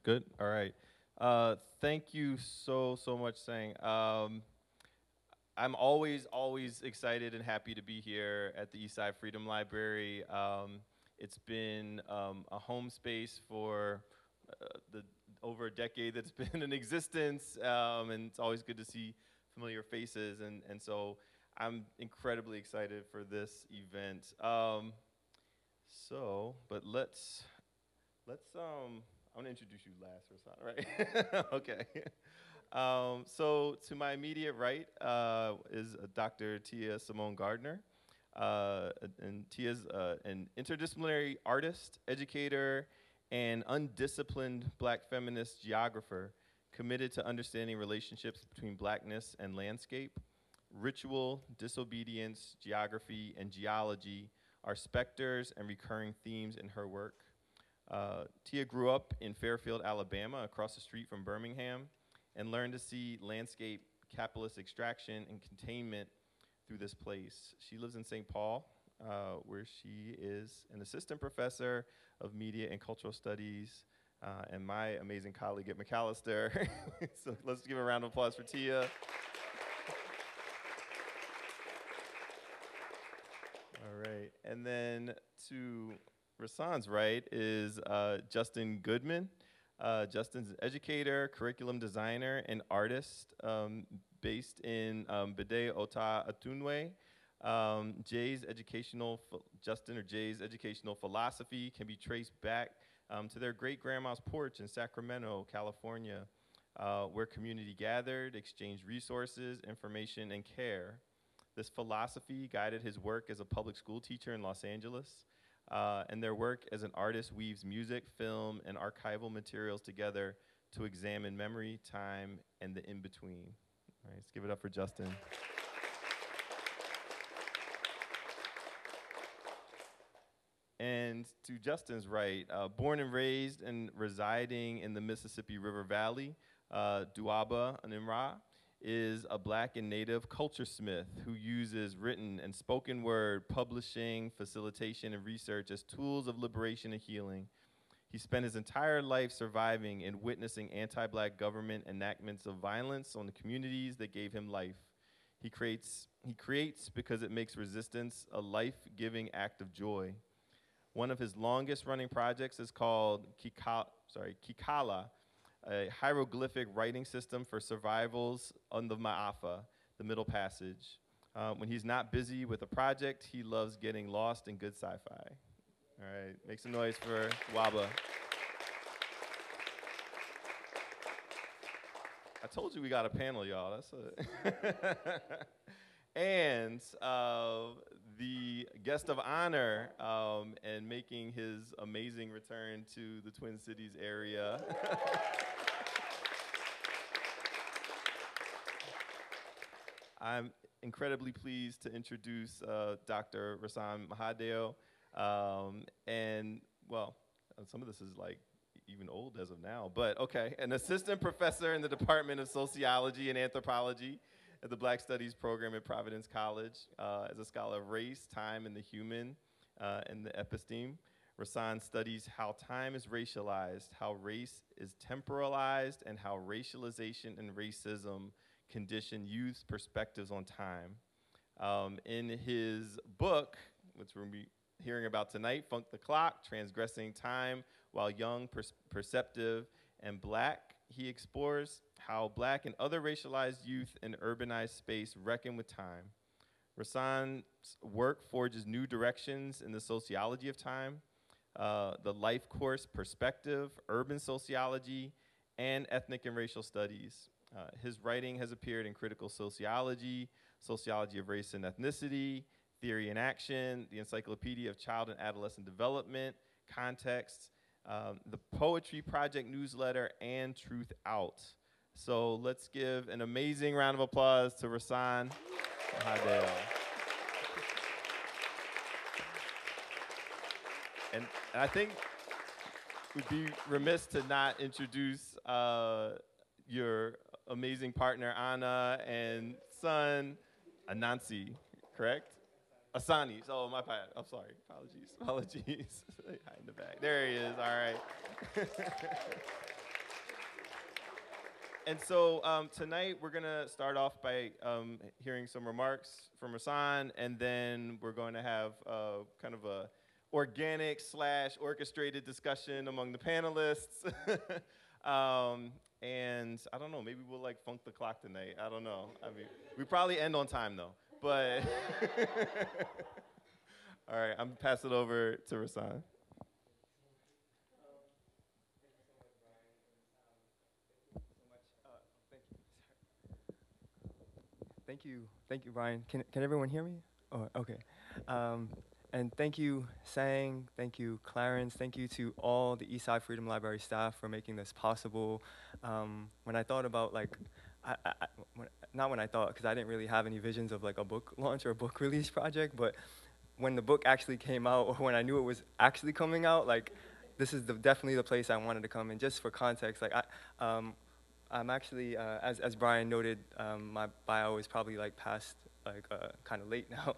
Good. All right. Thank you so much, Sang. I'm always excited and happy to be here at the Eastside Freedom Library. It's been a home space for the over a decade that's been in existence, and it's always good to see familiar faces, and so I'm incredibly excited for this event. But I'm gonna introduce you last, Rahsaan, right? Okay. So to my immediate right is Dr. Tia-Simone Gardner. And Tia's an interdisciplinary artist, educator, and undisciplined Black feminist geographer committed to understanding relationships between Blackness and landscape. Ritual, disobedience, geography, and geology are specters and recurring themes in her work. Tia grew up in Fairfield, Alabama, across the street from Birmingham, and learned to see landscape, capitalist extraction, and containment through this place. She lives in St. Paul, where she is an assistant professor of media and cultural studies, and my amazing colleague at Macalester. So let's give a round of applause for Tia. All right, and then to Rahsaan's right is Justin Goodman. Justin's an educator, curriculum designer, and artist based in Bede Ota Atunwe. Justin or Jay's educational philosophy can be traced back to their great-grandma's porch in Sacramento, California, where community gathered, exchanged resources, information, and care. This philosophy guided his work as a public school teacher in Los Angeles, and their work as an artist weaves music, film, and archival materials together to examine memory, time, and the in-between. All right, let's give it up for Justin. And to Justin's right, born and raised and residing in the Mississippi River Valley, Duaba, Unenra, is a Black and Native culture smith who uses written and spoken word, publishing, facilitation, and research as tools of liberation and healing. He spent his entire life surviving and witnessing anti-Black government enactments of violence on the communities that gave him life. He creates because it makes resistance a life-giving act of joy. One of his longest running projects is called Kikala, a hieroglyphic writing system for survivals on the Ma'afa, the Middle Passage. When he's not busy with a project, he loves getting lost in good sci-fi. All right, make some noise for Duaba. I told you we got a panel, y'all. That's and the guest of honor and making his amazing return to the Twin Cities area. I'm incredibly pleased to introduce Dr. Rahsaan Mahadeo. And, well, some of this is like even old as of now, but okay. An assistant professor in the Department of Sociology and Anthropology at the Black Studies program at Providence College, as a scholar of race, time, and the human, and the episteme. Rahsaan studies how time is racialized, how race is temporalized, and how racialization and racism condition youth's perspectives on time. In his book, which we'll be hearing about tonight, Funk the Clock, Transgressing Time While Young, Perceptive, and Black, he explores how Black and other racialized youth in urbanized space reckon with time. Rahsaan's work forges new directions in the sociology of time, the life course Perspective, urban sociology, and ethnic and racial studies. His writing has appeared in Critical Sociology, Sociology of Race and Ethnicity, Theory and Action, the Encyclopedia of Child and Adolescent Development, Context, the Poetry Project newsletter, and Truth Out. So let's give an amazing round of applause to Rahsaan Mahadeo. And I think we'd be remiss to not introduce your amazing partner, Anna, and son, Anansi, correct? Asani. Oh, my bad. I'm sorry. Apologies. Hide in the back. There he is. All right. And so tonight we're gonna start off by hearing some remarks from Rahsaan, and then we're going to have kind of a organic / orchestrated discussion among the panelists. And I don't know, maybe we'll like funk the clock tonight. I don't know. I mean, we probably end on time though. But all right, I'm gonna pass it over to Rahsaan. Thank you, Brian. Can everyone hear me? Oh, okay. Um, and thank you, Sang. Thank you, Clarence. Thank you to all the Eastside Freedom Library staff for making this possible. When I thought about like, not when I thought, because I didn't really have any visions of like a book launch or a book release project, but when the book actually came out, or when I knew it was actually coming out, like, this is definitely the place I wanted to come. And just for context, like, I'm actually, as Brian noted, my bio is probably like past, like kind of late now,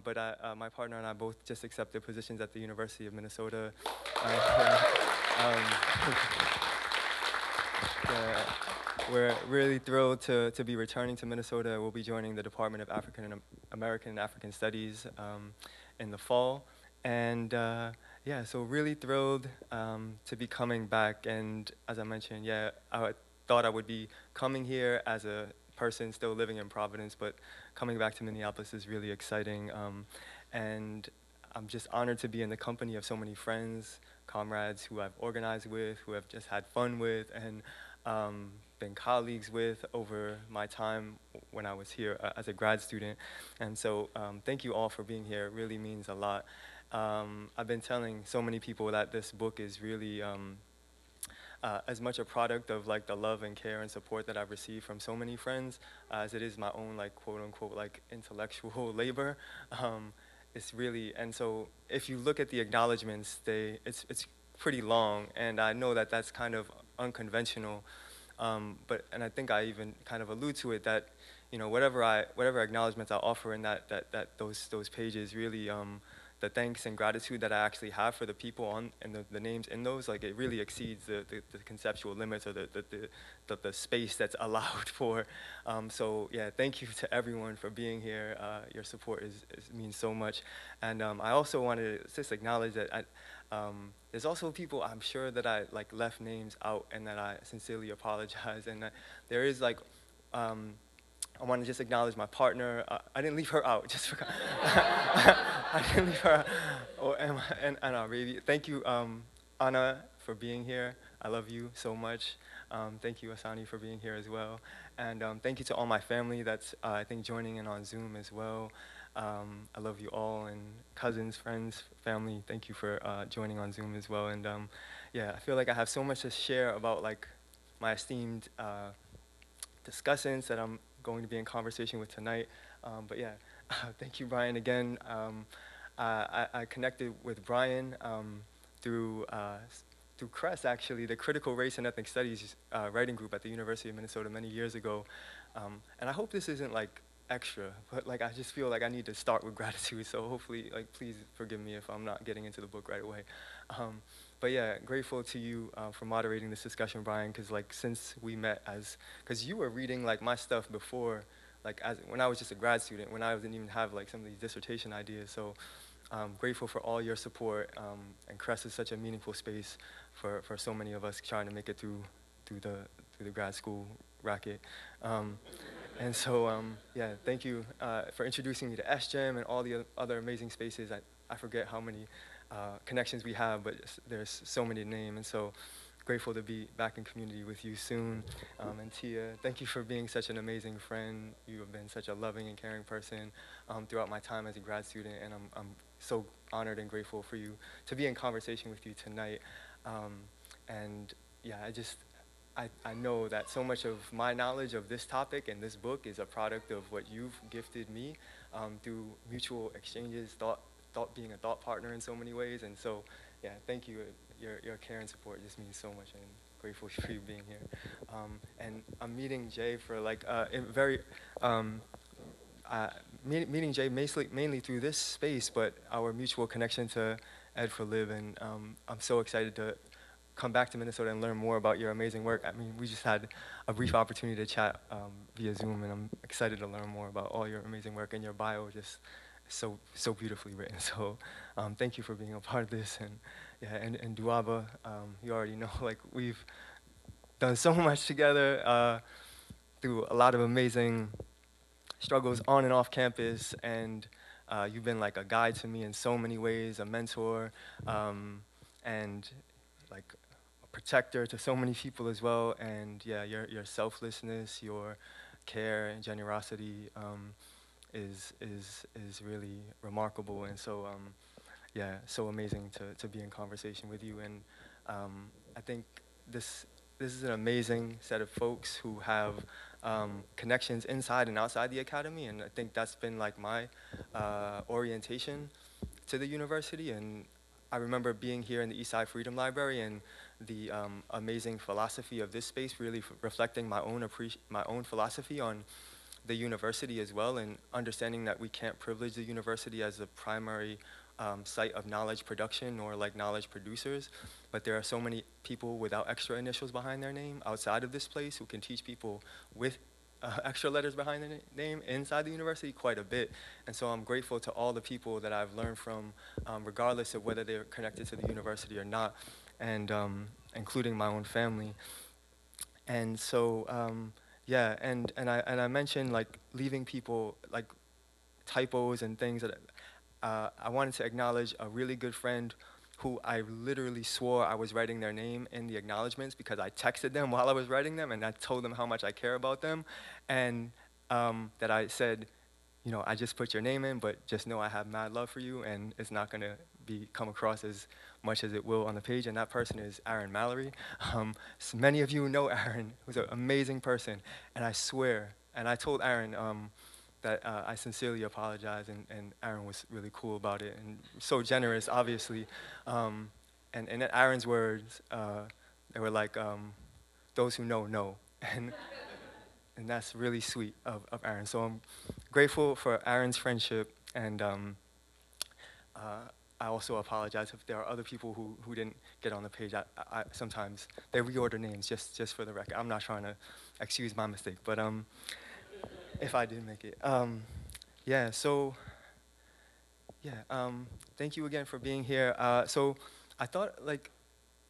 but my partner and I both just accepted positions at the University of Minnesota. Um, we're really thrilled to be returning to Minnesota. We'll be joining the Department of American and African Studies in the fall. And yeah, so really thrilled to be coming back. And as I mentioned, yeah, I thought I would be coming here as a person still living in Providence, but coming back to Minneapolis is really exciting. And I'm just honored to be in the company of so many friends, comrades who I've organized with, who I've just had fun with, and been colleagues with over my time when I was here as a grad student. And so thank you all for being here. It really means a lot. I've been telling so many people that this book is really as much a product of like the love and care and support that I've received from so many friends as it is my own like quote unquote like intellectual labor. It's really, and so if you look at the acknowledgements, it's pretty long, and I know that that's kind of unconventional, and I think I even kind of allude to it that, you know, whatever acknowledgements I offer in those pages, really the thanks and gratitude that I actually have for the people on and the names in those, like, it really exceeds the conceptual limits or the space that's allowed for. So yeah, thank you to everyone for being here. Your support means so much. And I also wanted to just acknowledge that there's also people I'm sure that I like left names out, and that I sincerely apologize. And that there is like, I want to just acknowledge my partner. I didn't leave her out, just for, I didn't leave her out. Oh, and Anna, baby. Thank you, Anna, for being here. I love you so much. Thank you, Asani, for being here as well. And thank you to all my family that's, I think, joining in on Zoom as well. I love you all, and cousins, friends, family, thank you for joining on Zoom as well. And yeah, I feel like I have so much to share about like my esteemed discussants that I'm going to be in conversation with tonight. But yeah, thank you, Brian, again. I connected with Brian through CRESS, actually, the Critical Race and Ethnic Studies writing group at the University of Minnesota many years ago. And I hope this isn't like extra, but like I just feel like I need to start with gratitude. So hopefully, like, please forgive me if I'm not getting into the book right away. But yeah, grateful to you for moderating this discussion, Brian, because like since we met because you were reading like my stuff before, like when I was just a grad student, when I didn't even have like some of these dissertation ideas. So grateful for all your support, and CRESS is such a meaningful space for so many of us trying to make it through the grad school racket. And so, yeah, thank you for introducing me to SGEM and all the other amazing spaces. I forget how many connections we have, but there's so many to name. And so grateful to be back in community with you soon. And Tia, thank you for being such an amazing friend. You have been such a loving and caring person throughout my time as a grad student, and I'm so honored and grateful for you to be in conversation with you tonight. And yeah, I know that so much of my knowledge of this topic and this book is a product of what you've gifted me through mutual exchanges, being a thought partner in so many ways. And so, yeah, thank you. Your care and support just means so much, and grateful for you being here. And I'm meeting Jay for like meeting Jay mainly through this space, but our mutual connection to Ed for Live, and I'm so excited to come back to Minnesota and learn more about your amazing work. I mean, we just had a brief opportunity to chat via Zoom, and I'm excited to learn more about all your amazing work, and your bio just so beautifully written. So thank you for being a part of this. And yeah, and Duaba, you already know, like, we've done so much together through a lot of amazing struggles on and off campus, and you've been like a guide to me in so many ways, a mentor, and like a protector to so many people as well. And yeah, your selflessness, your care and generosity is really remarkable. And so yeah, so amazing to be in conversation with you. And I think this is an amazing set of folks who have connections inside and outside the academy, and I think that's been like my orientation to the university. And I remember being here in the Eastside Freedom Library, and the amazing philosophy of this space really reflecting my own philosophy on the university as well, and understanding that we can't privilege the university as a primary site of knowledge production or like knowledge producers, but there are so many people without extra initials behind their name outside of this place who can teach people with extra letters behind their name inside the university quite a bit. And so I'm grateful to all the people that I've learned from, regardless of whether they're connected to the university or not, and including my own family. And so, yeah, and I mentioned like leaving people like typos and things that I wanted to acknowledge a really good friend who I literally swore I was writing their name in the acknowledgments because I texted them while I was writing them, and I told them how much I care about them, and that I said, you know, I just put your name in, but just know I have mad love for you, and it's not gonna come across as much as it will on the page. And that person is Aaron Mallory. So many of you know Aaron, who's an amazing person, and I swear, and I told Aaron that I sincerely apologize, and Aaron was really cool about it, and so generous, obviously. And in Aaron's words, they were like, those who know. And and that's really sweet of Aaron. So I'm grateful for Aaron's friendship, and I also apologize if there are other people who didn't get on the page. I sometimes they reorder names just for the record. I'm not trying to excuse my mistake, but if I did make it, yeah. So yeah, thank you again for being here. So I thought like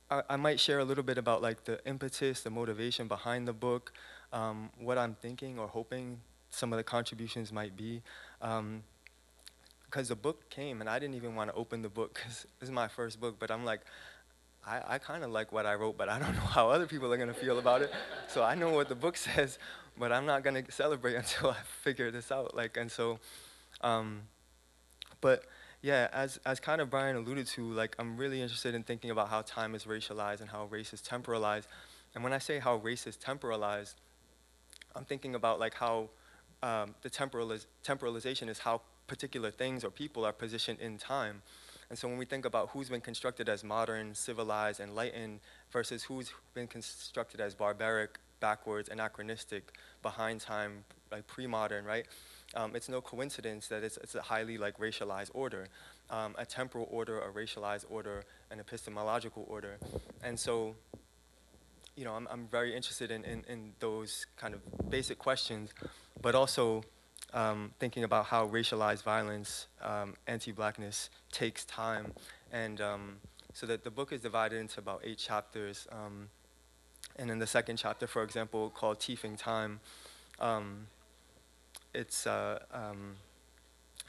I might share a little bit about like the impetus, the motivation behind the book, what I'm thinking or hoping some of the contributions might be. Because the book came and I didn't even want to open the book because this is my first book, but I'm like, I kind of like what I wrote, but I don't know how other people are going to feel about it. So I know what the book says, but I'm not going to celebrate until I figure this out. Like, and so, but yeah, as kind of Brian alluded to, like I'm really interested in thinking about how time is racialized and how race is temporalized. And when I say how race is temporalized, I'm thinking about like how the temporalization is how particular things or people are positioned in time. And so when we think about who's been constructed as modern, civilized, enlightened versus who's been constructed as barbaric, backwards, anachronistic, behind time, like pre-modern, right? It's no coincidence that it's a highly like racialized order, a temporal order, a racialized order, an epistemological order. And so, you know, I'm very interested in those kind of basic questions, but also thinking about how racialized violence, anti-blackness takes time. And so that the book is divided into about 8 chapters. And in the second chapter, for example, called Teething Time, it's, I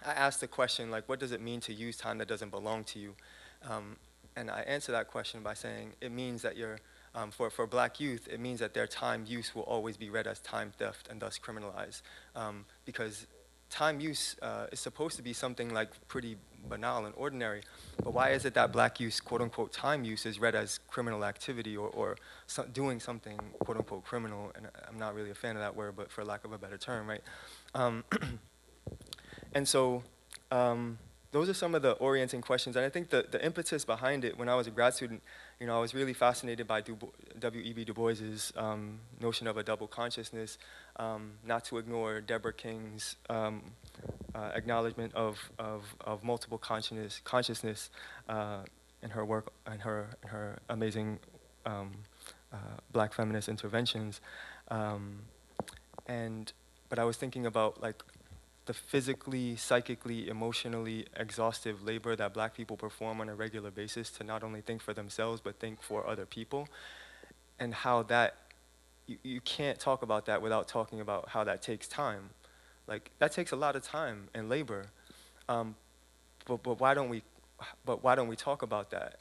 asked the question, like, what does it mean to use time that doesn't belong to you? And I answer that question by saying it means that for black youth, it means that their time use will always be read as time theft and thus criminalized. Because time use is supposed to be something like pretty banal and ordinary, but why is it that black use, quote unquote, time use is read as criminal activity or doing something, quote unquote, criminal? And I'm not really a fan of that word, but for lack of a better term, right? And so those are some of the orienting questions. And I think the impetus behind it, when I was a grad student, you know, I was really fascinated by W.E.B. Du Bois's notion of a double consciousness, not to ignore Deborah King's acknowledgement of multiple consciousness in her work, and her amazing Black feminist interventions. But I was thinking about like the physically, psychically, emotionally exhaustive labor that Black people perform on a regular basis to not only think for themselves, but think for other people, and how that, you can't talk about that without talking about how that takes time. Like, that takes a lot of time and labor. Um, but why don't we talk about that?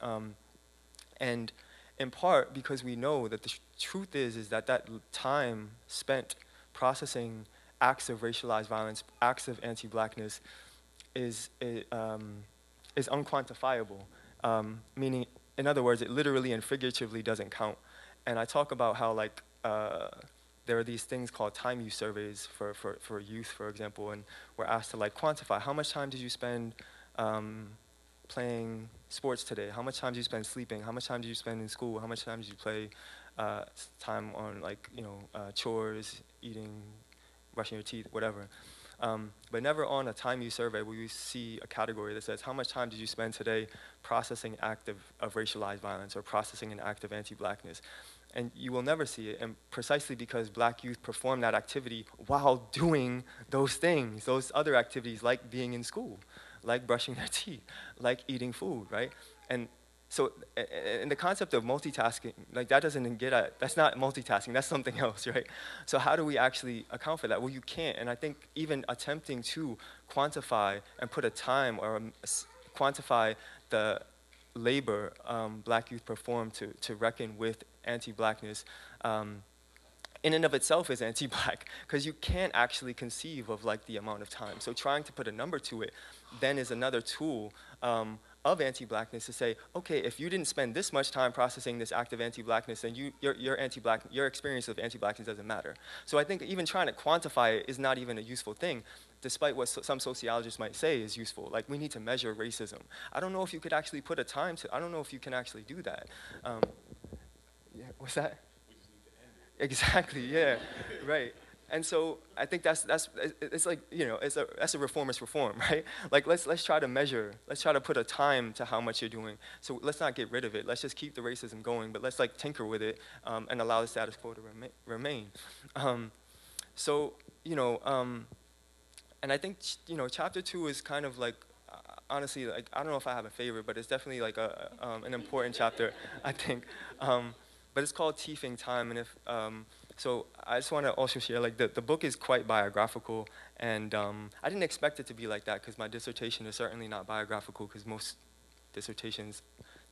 And in part because we know that the truth is that time spent processing acts of racialized violence, acts of anti-Blackness, is unquantifiable. Meaning, in other words, it literally and figuratively doesn't count. And I talk about how like there are these things called time use surveys for youth, for example, and we're asked to like quantify how much time did you spend playing sports today? How much time did you spend sleeping? How much time did you spend in school? How much time did you play time on like chores, eating, brushing your teeth, whatever. But never on a time use survey will you see a category that says how much time did you spend today processing act of racialized violence or processing an act of anti-Blackness. And you will never see it, and precisely because Black youth perform that activity while doing those things, those other activities like being in school, like brushing their teeth, like eating food, right? And so, and the concept of multitasking, like that doesn't get at, that's not multitasking, that's something else, right? So how do we actually account for that? Well, you can't, and I think even attempting to quantify and put a time or quantify the labor Black youth perform to reckon with anti-Blackness in and of itself is anti-Black, because you can't actually conceive of like the amount of time. So trying to put a number to it then is another tool of anti-Blackness to say, okay, if you didn't spend this much time processing this act of anti-Blackness, then your experience of anti-Blackness doesn't matter. So I think even trying to quantify it is not even a useful thing, despite what some sociologists might say is useful. Like, we need to measure racism. I don't know if you could actually put a time to, I don't know if you can actually do that. Yeah, what's that? We just need to end it. Exactly, yeah, right. And so I think it's like, that's a reformist reform, right? Like, let's try to measure, let's try to put a time to how much you're doing. So let's not get rid of it. Let's just keep the racism going, but let's like tinker with it and allow the status quo to remain. So, and I think, chapter 2 is kind of like, honestly, like, I don't know if I have a favorite, but it's definitely like an important chapter, I think. But it's called Teething Time, and so I just want to also share, like, the book is quite biographical, and I didn't expect it to be like that, because my dissertation is certainly not biographical, because most dissertations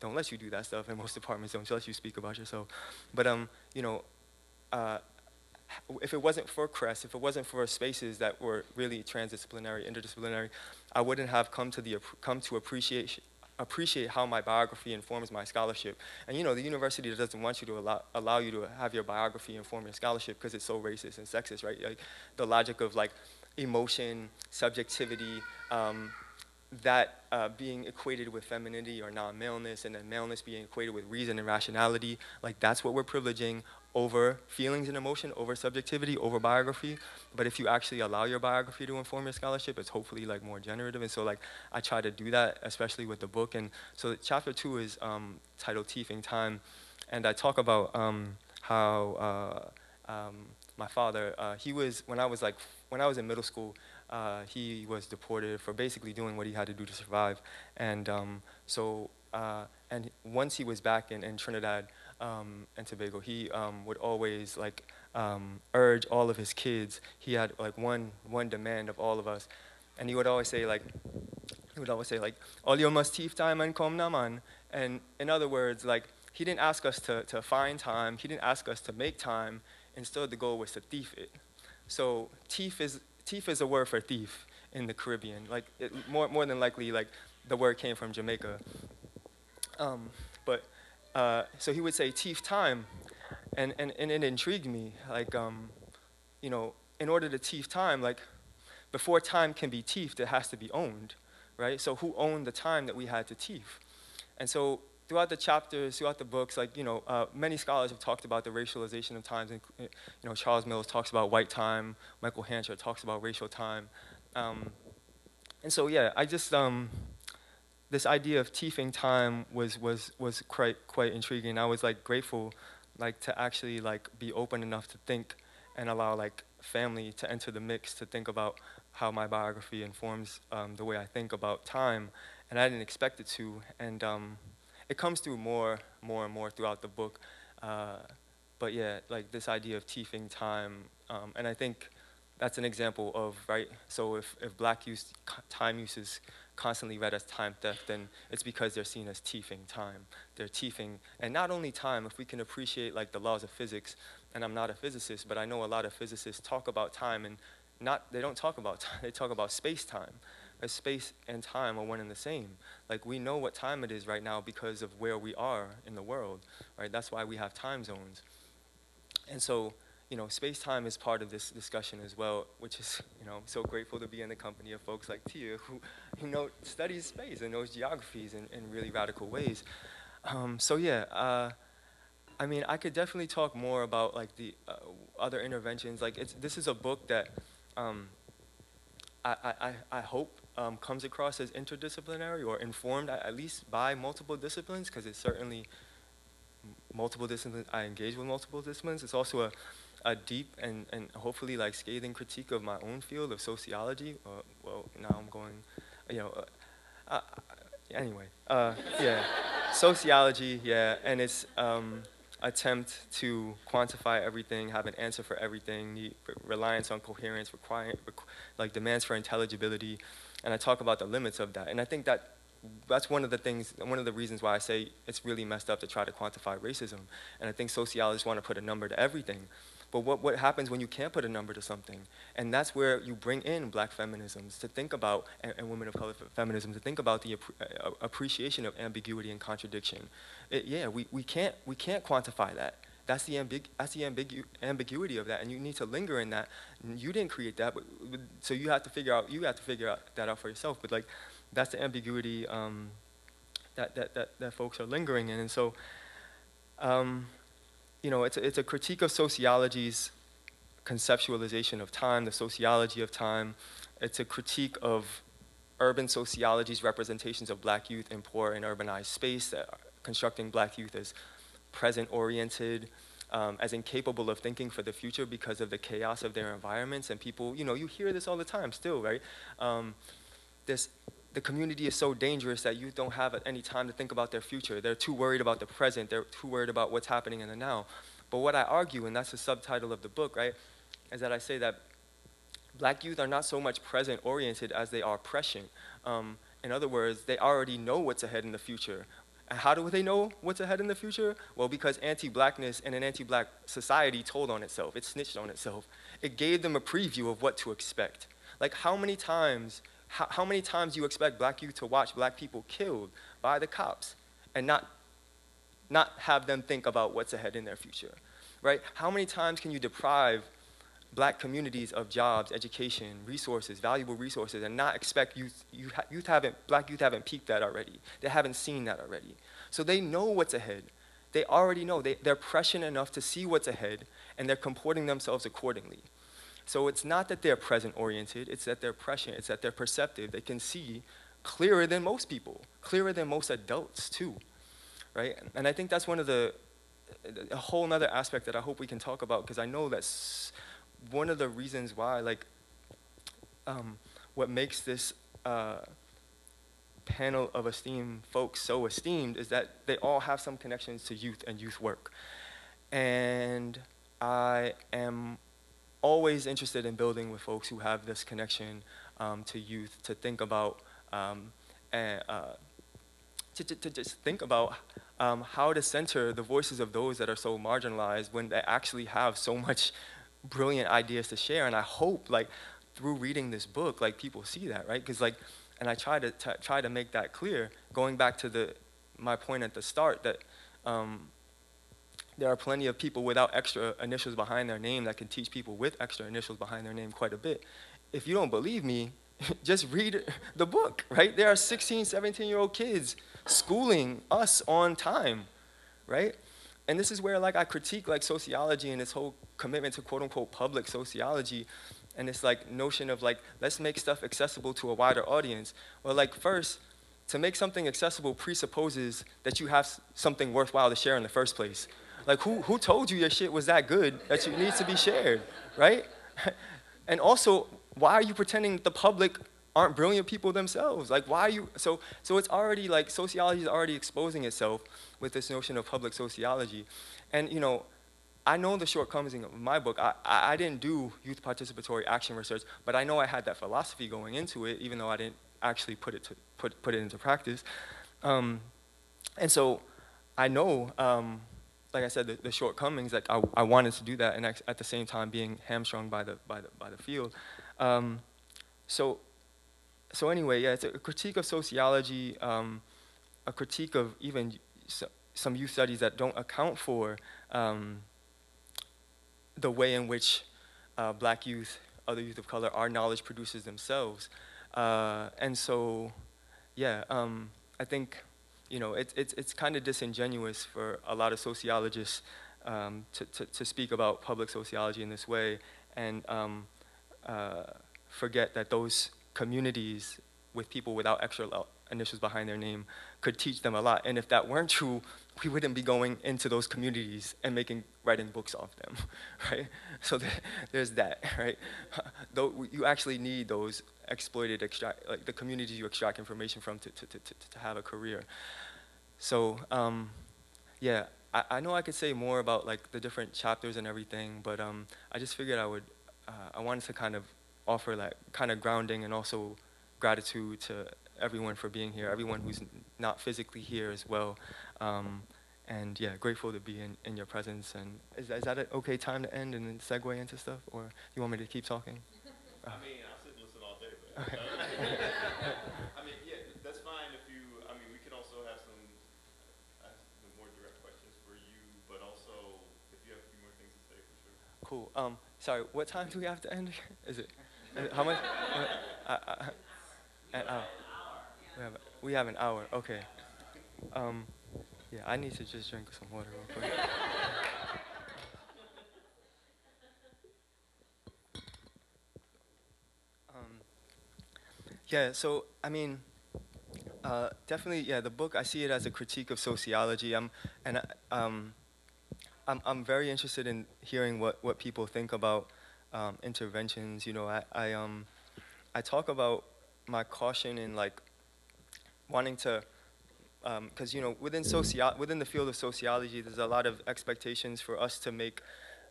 don't let you do that stuff, and most departments don't let you speak about yourself. But, if it wasn't for CREST, if it wasn't for spaces that were really transdisciplinary, interdisciplinary, I wouldn't have come to appreciate how my biography informs my scholarship. And the university doesn't want you to allow you to have your biography inform your scholarship because it's so racist and sexist, right? Like, the logic of like emotion, subjectivity, that being equated with femininity or non-maleness, and then maleness being equated with reason and rationality, like, that's what we're privileging over feelings and emotion, over subjectivity, over biography. But if you actually allow your biography to inform your scholarship, it's hopefully like more generative. And so like I try to do that, especially with the book. And so chapter 2 is titled Teething Time, and I talk about how my father, he was, when I was in middle school, he was deported for basically doing what he had to do to survive. And and once he was back in Trinidad and Tobago, he would always like urge all of his kids. He had like one demand of all of us, and he would always say like, all you must teeth time and come naman. And in other words, like, he didn't ask us to find time. He didn't ask us to make time. Instead, the goal was to thief it. So thief is a word for thief in the Caribbean. Like, more than likely, like, the word came from Jamaica. So he would say thief time, and it intrigued me. Like, in order to thief time, like, before time can be thiefed, it has to be owned, right? So who owned the time that we had to thief? And so throughout the chapters, throughout the books, like, many scholars have talked about the racialization of times. And, Charles Mills talks about white time. Michael Hancher talks about racial time. And so, yeah, I just, this idea of teething time was quite intriguing. I was like grateful, like to actually like be open enough to think and allow like family to enter the mix to think about how my biography informs the way I think about time, and I didn't expect it to, and it comes through more and more throughout the book. But yeah, like this idea of teething time, and I think that's an example of, right, so if black time use is constantly read as time theft, then it's because they're seen as teething time. They're teething, and not only time, if we can appreciate like the laws of physics, and I'm not a physicist, but I know a lot of physicists talk about time, and they don't talk about time, they talk about space-time. Space and time are one and the same. Like, we know what time it is right now because of where we are in the world, right? That's why we have time zones. And so, you know, space-time is part of this discussion as well, which is, you know, I'm so grateful to be in the company of folks like Tia, who know, studies space and knows geographies in really radical ways. So yeah, I mean, I could definitely talk more about like the other interventions. Like, this is a book that I hope comes across as interdisciplinary or informed at least by multiple disciplines, because it's certainly multiple disciplines. I engage with multiple disciplines. It's also a deep and hopefully like scathing critique of my own field of sociology. Well, now I'm going, you know, anyway, yeah, sociology, yeah, and its attempt to quantify everything, have an answer for everything, reliance on coherence, like demands for intelligibility, and I talk about the limits of that. And I think that's one of the things, one of the reasons why I say it's really messed up to try to quantify racism. And I think sociologists want to put a number to everything. But what happens when you can't put a number to something? And that's where you bring in black feminisms to think about, and women of color feminism, to think about the appreciation of ambiguity and contradiction. Yeah, we can't quantify that. That's the ambiguity of that, and you need to linger in that. You didn't create that, but so you have to figure that out for yourself. But like, that's the ambiguity that folks are lingering in. And so, you know, it's a critique of sociology's conceptualization of time, the sociology of time. It's a critique of urban sociology's representations of black youth in poor and urbanized space, that are constructing black youth as present-oriented, as incapable of thinking for the future because of the chaos of their environments. And people, you know, you hear this all the time still, right? The community is so dangerous that youth don't have any time to think about their future. They're too worried about the present. They're too worried about what's happening in the now. But what I argue, and that's the subtitle of the book, right, is that I say that black youth are not so much present-oriented as they are prescient. In other words, they already know what's ahead in the future. And how do they know what's ahead in the future? Well, because anti-blackness and an anti-black society told on itself. It snitched on itself. It gave them a preview of what to expect. Like, how many times do you expect black youth to watch black people killed by the cops and not have them think about what's ahead in their future, right? How many times can you deprive black communities of jobs, education, resources, valuable resources, and not expect black youth haven't peaked that already. They haven't seen that already. So they know what's ahead. They already know. They're prescient enough to see what's ahead, and they're comporting themselves accordingly. So it's not that they're present-oriented, it's that they're prescient, it's that they're perceptive. They can see clearer than most people, clearer than most adults too, right? And I think that's one of a whole nother aspect that I hope we can talk about, because I know that's one of the reasons why, like, what makes this panel of esteemed folks so esteemed is that they all have some connections to youth and youth work. And I am always interested in building with folks who have this connection to youth, to think about, to just think about how to center the voices of those that are so marginalized when they actually have so much brilliant ideas to share. And I hope, like, through reading this book, like, people see that, right? Because, like, and I try to make that clear, going back to my point at the start, that there are plenty of people without extra initials behind their name that can teach people with extra initials behind their name quite a bit. If you don't believe me, just read the book, right? There are 16, 17-year-old kids schooling us on time, right? And this is where, like, I critique, like, sociology and this whole commitment to quote-unquote public sociology and this, like, notion of, like, let's make stuff accessible to a wider audience. Well, like, first, to make something accessible presupposes that you have something worthwhile to share in the first place. Like, who told you your shit was that good that it needs to be shared, right? And also, why are you pretending that the public aren't brilliant people themselves? Like, why are you, so it's already like, sociology is already exposing itself with this notion of public sociology. And, you know, I know the shortcomings of my book. I didn't do youth participatory action research, but I know I had that philosophy going into it, even though I didn't actually put it into practice. And so I know, like I said, the shortcomings. Like I wanted to do that, and at the same time being hamstrung by the field. So anyway, yeah, it's a critique of sociology, a critique of even some youth studies that don't account for the way in which black youth, other youth of color, are knowledge producers themselves. And so, yeah, I think, you know, it's kind of disingenuous for a lot of sociologists to speak about public sociology in this way and forget that those communities with people without extra initials behind their name could teach them a lot. And if that weren't true, we wouldn't be going into those communities and writing books off them, right? So there's that, right? Though you actually need those exploited, like the communities you extract information from to have a career. So yeah, I know I could say more about like the different chapters and everything, but I just figured I wanted to kind of offer like kind of grounding and also gratitude to everyone for being here, everyone who's not physically here as well. And yeah, grateful to be in your presence. And is that an okay time to end and then segue into stuff? Or you want me to keep talking? I mean, I'll sit and listen all day, but okay. I mean, yeah, that's fine if you, I mean, we could also have some more direct questions for you, but also if you have a few more things to say, for sure. Cool. Sorry, what time do we have to end? Is it how much? An hour. We have an hour. Okay. Yeah, I need to just drink some water real quick. Yeah, so I mean, definitely, yeah. The book, I see it as a critique of sociology. I'm very interested in hearing what people think about interventions. You know, I talk about my caution in like wanting to, because you know, within the field of sociology, there's a lot of expectations for us to make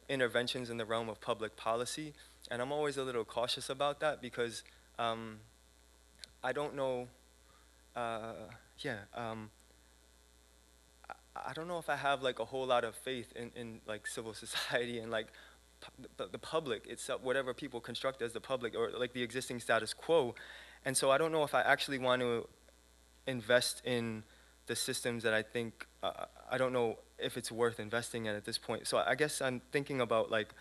interventions in the realm of public policy, and I'm always a little cautious about that because I don't know. I don't know if I have like a whole lot of faith in like civil society and like the public itself, whatever people construct as the public or like the existing status quo. And so I don't know if I actually want to invest in the systems that I think, I don't know if it's worth investing in at this point. So I guess I'm thinking about like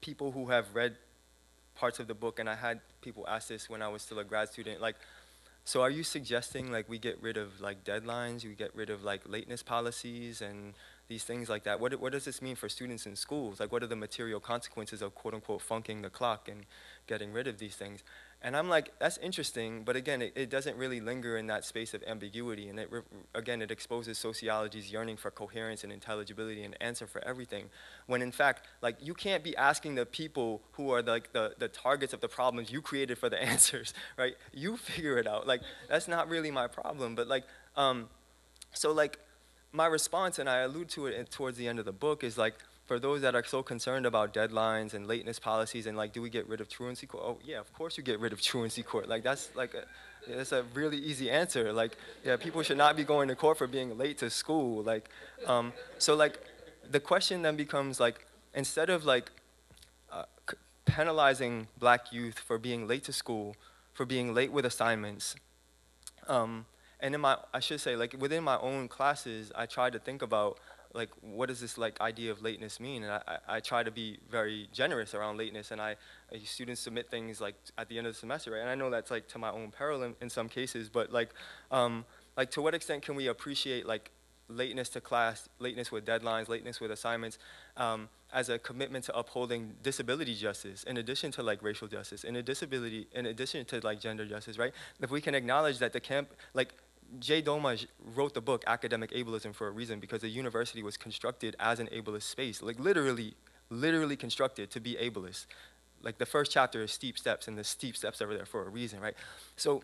people who have read parts of the book, and I had people ask this when I was still a grad student, like, so are you suggesting like we get rid of like deadlines, we get rid of like lateness policies and these things like that? What does this mean for students in schools? Like what are the material consequences of quote unquote funking the clock and getting rid of these things? And I'm like, that's interesting, but again, it doesn't really linger in that space of ambiguity, and again, it exposes sociology's yearning for coherence and intelligibility and answer for everything, when in fact, like, you can't be asking the people who are like the targets of the problems you created for the answers, right? You figure it out. Like, that's not really my problem, but like, so like, my response, and I allude to it towards the end of the book, is like, for those that are so concerned about deadlines and lateness policies and like, do we get rid of truancy court? Oh yeah, of course you get rid of truancy court. Like that's like that's a really easy answer. Like, yeah, people should not be going to court for being late to school. Like, so like, the question then becomes like, instead of like penalizing black youth for being late to school, for being late with assignments, and I should say, like, within my own classes, I try to think about like, what does this like idea of lateness mean? And I try to be very generous around lateness, and students submit things like at the end of the semester, right? And I know that's like to my own peril in some cases, but like to what extent can we appreciate like lateness to class, lateness with deadlines, lateness with assignments, as a commitment to upholding disability justice, in addition to like racial justice, in addition to like gender justice, right? If we can acknowledge that the camp, like Jay Doma wrote the book Academic Ableism for a reason, because the university was constructed as an ableist space, like literally constructed to be ableist. Like the first chapter is steep steps, and the steep steps are there for a reason, right? So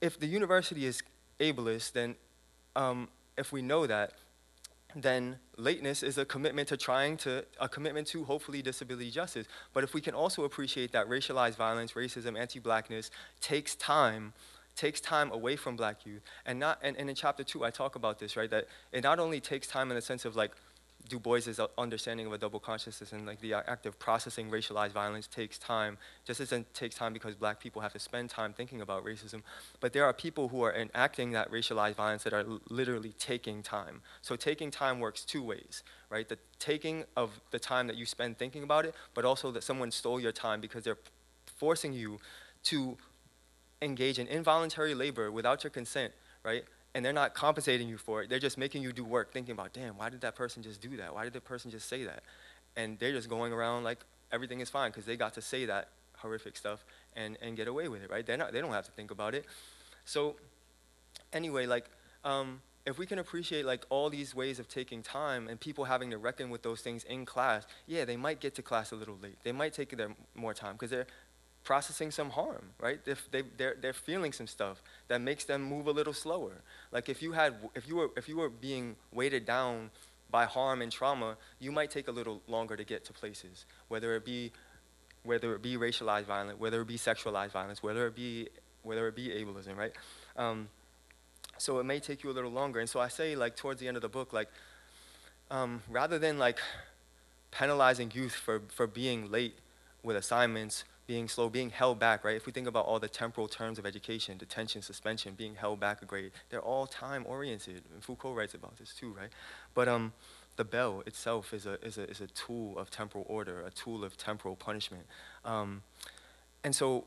if the university is ableist, then if we know that, then lateness is a commitment to hopefully disability justice. But if we can also appreciate that racialized violence, racism, anti-blackness takes time away from black youth, and in chapter 2 I talk about this, right? That it not only takes time in the sense of like Du Bois's understanding of a double consciousness, and like the act of processing racialized violence takes time, just as it takes time because black people have to spend time thinking about racism. But there are people who are enacting that racialized violence that are literally taking time. So taking time works two ways, right? The taking of the time that you spend thinking about it, but also that someone stole your time because they're forcing you to engage in involuntary labor without your consent, right? And they're not compensating you for it. They're just making you do work, thinking about, damn, why did that person just do that? Why did that person just say that? And they're just going around like everything is fine because they got to say that horrific stuff and get away with it, right? They don't have to think about it. So anyway, like, if we can appreciate like all these ways of taking time and people having to reckon with those things in class, yeah, they might get to class a little late. They might take their more time because they're processing some harm, right? They're feeling some stuff that makes them move a little slower. Like if you were being weighted down by harm and trauma, you might take a little longer to get to places, whether it be racialized violence, whether it be sexualized violence, whether it be ableism, right? So it may take you a little longer. And so I say, like, towards the end of the book, like, rather than like penalizing youth for being late with assignments, being slow, being held back, right? If we think about all the temporal terms of education, detention, suspension, being held back a grade, they're all time-oriented. And Foucault writes about this too, right? But the bell itself is a tool of temporal order, a tool of temporal punishment. And so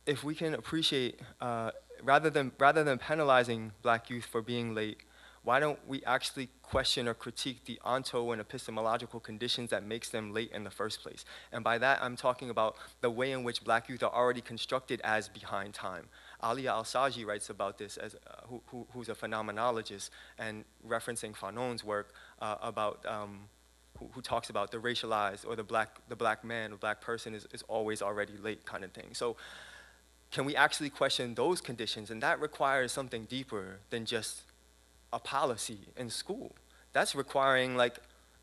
if we can appreciate, rather than penalizing black youth for being late, why don't we actually question or critique the onto and epistemological conditions that makes them late in the first place? And by that, I'm talking about the way in which black youth are already constructed as behind time. Alia Al-Saji writes about this, as who's a phenomenologist, and referencing Fanon's work about who talks about the racialized, or the black man, the black person is always already late kind of thing. So can we actually question those conditions? And that requires something deeper than just a policy in school. That's requiring like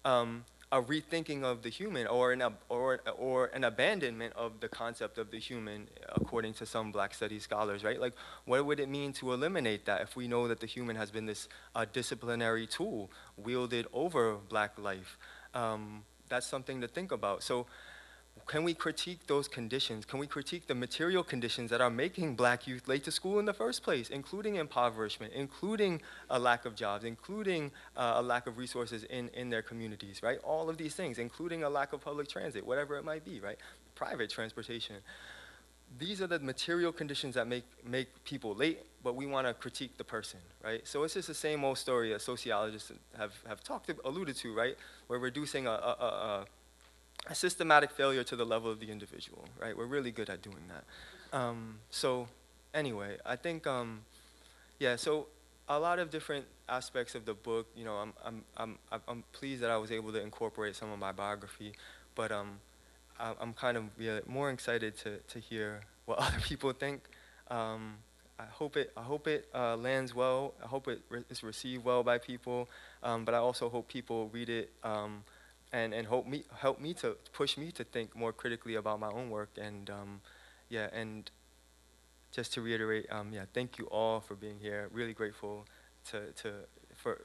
a rethinking of the human, or an abandonment of the concept of the human, according to some Black studies scholars, right? Like, what would it mean to eliminate that if we know that the human has been this disciplinary tool wielded over black life? That's something to think about. So can we critique those conditions? Can we critique the material conditions that are making black youth late to school in the first place, including impoverishment, including a lack of jobs, including a lack of resources in their communities, right? All of these things, including a lack of public transit, whatever it might be, right? Private transportation. These are the material conditions that make people late, but we want to critique the person, right? So it's just the same old story that sociologists have alluded to, right? We're reducing a systematic failure to the level of the individual, right? We're really good at doing that. So anyway, I think, yeah, so a lot of different aspects of the book, you know, I'm pleased that I was able to incorporate some of my biography, but I'm kind of more excited to hear what other people think. I hope it lands well. I hope it's received well by people, but I also hope people read it and help me to push me to think more critically about my own work. And yeah, and just to reiterate, yeah, thank you all for being here. Really grateful for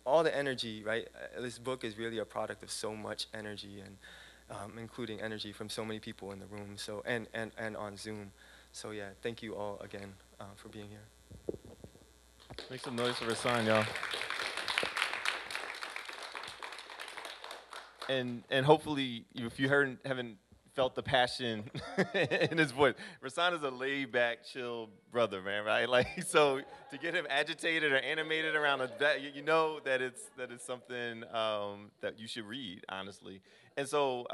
all the energy, right? This book is really a product of so much energy, and including energy from so many people in the room, so and on Zoom. So yeah, thank you all again for being here. Make some noise for Rahsaan, y'all. And hopefully, if you haven't felt the passion in his voice. Rahsaan is a laid-back, chill brother, man, right? Like, so to get him agitated or animated around that, you know that it's something that you should read, honestly. And so,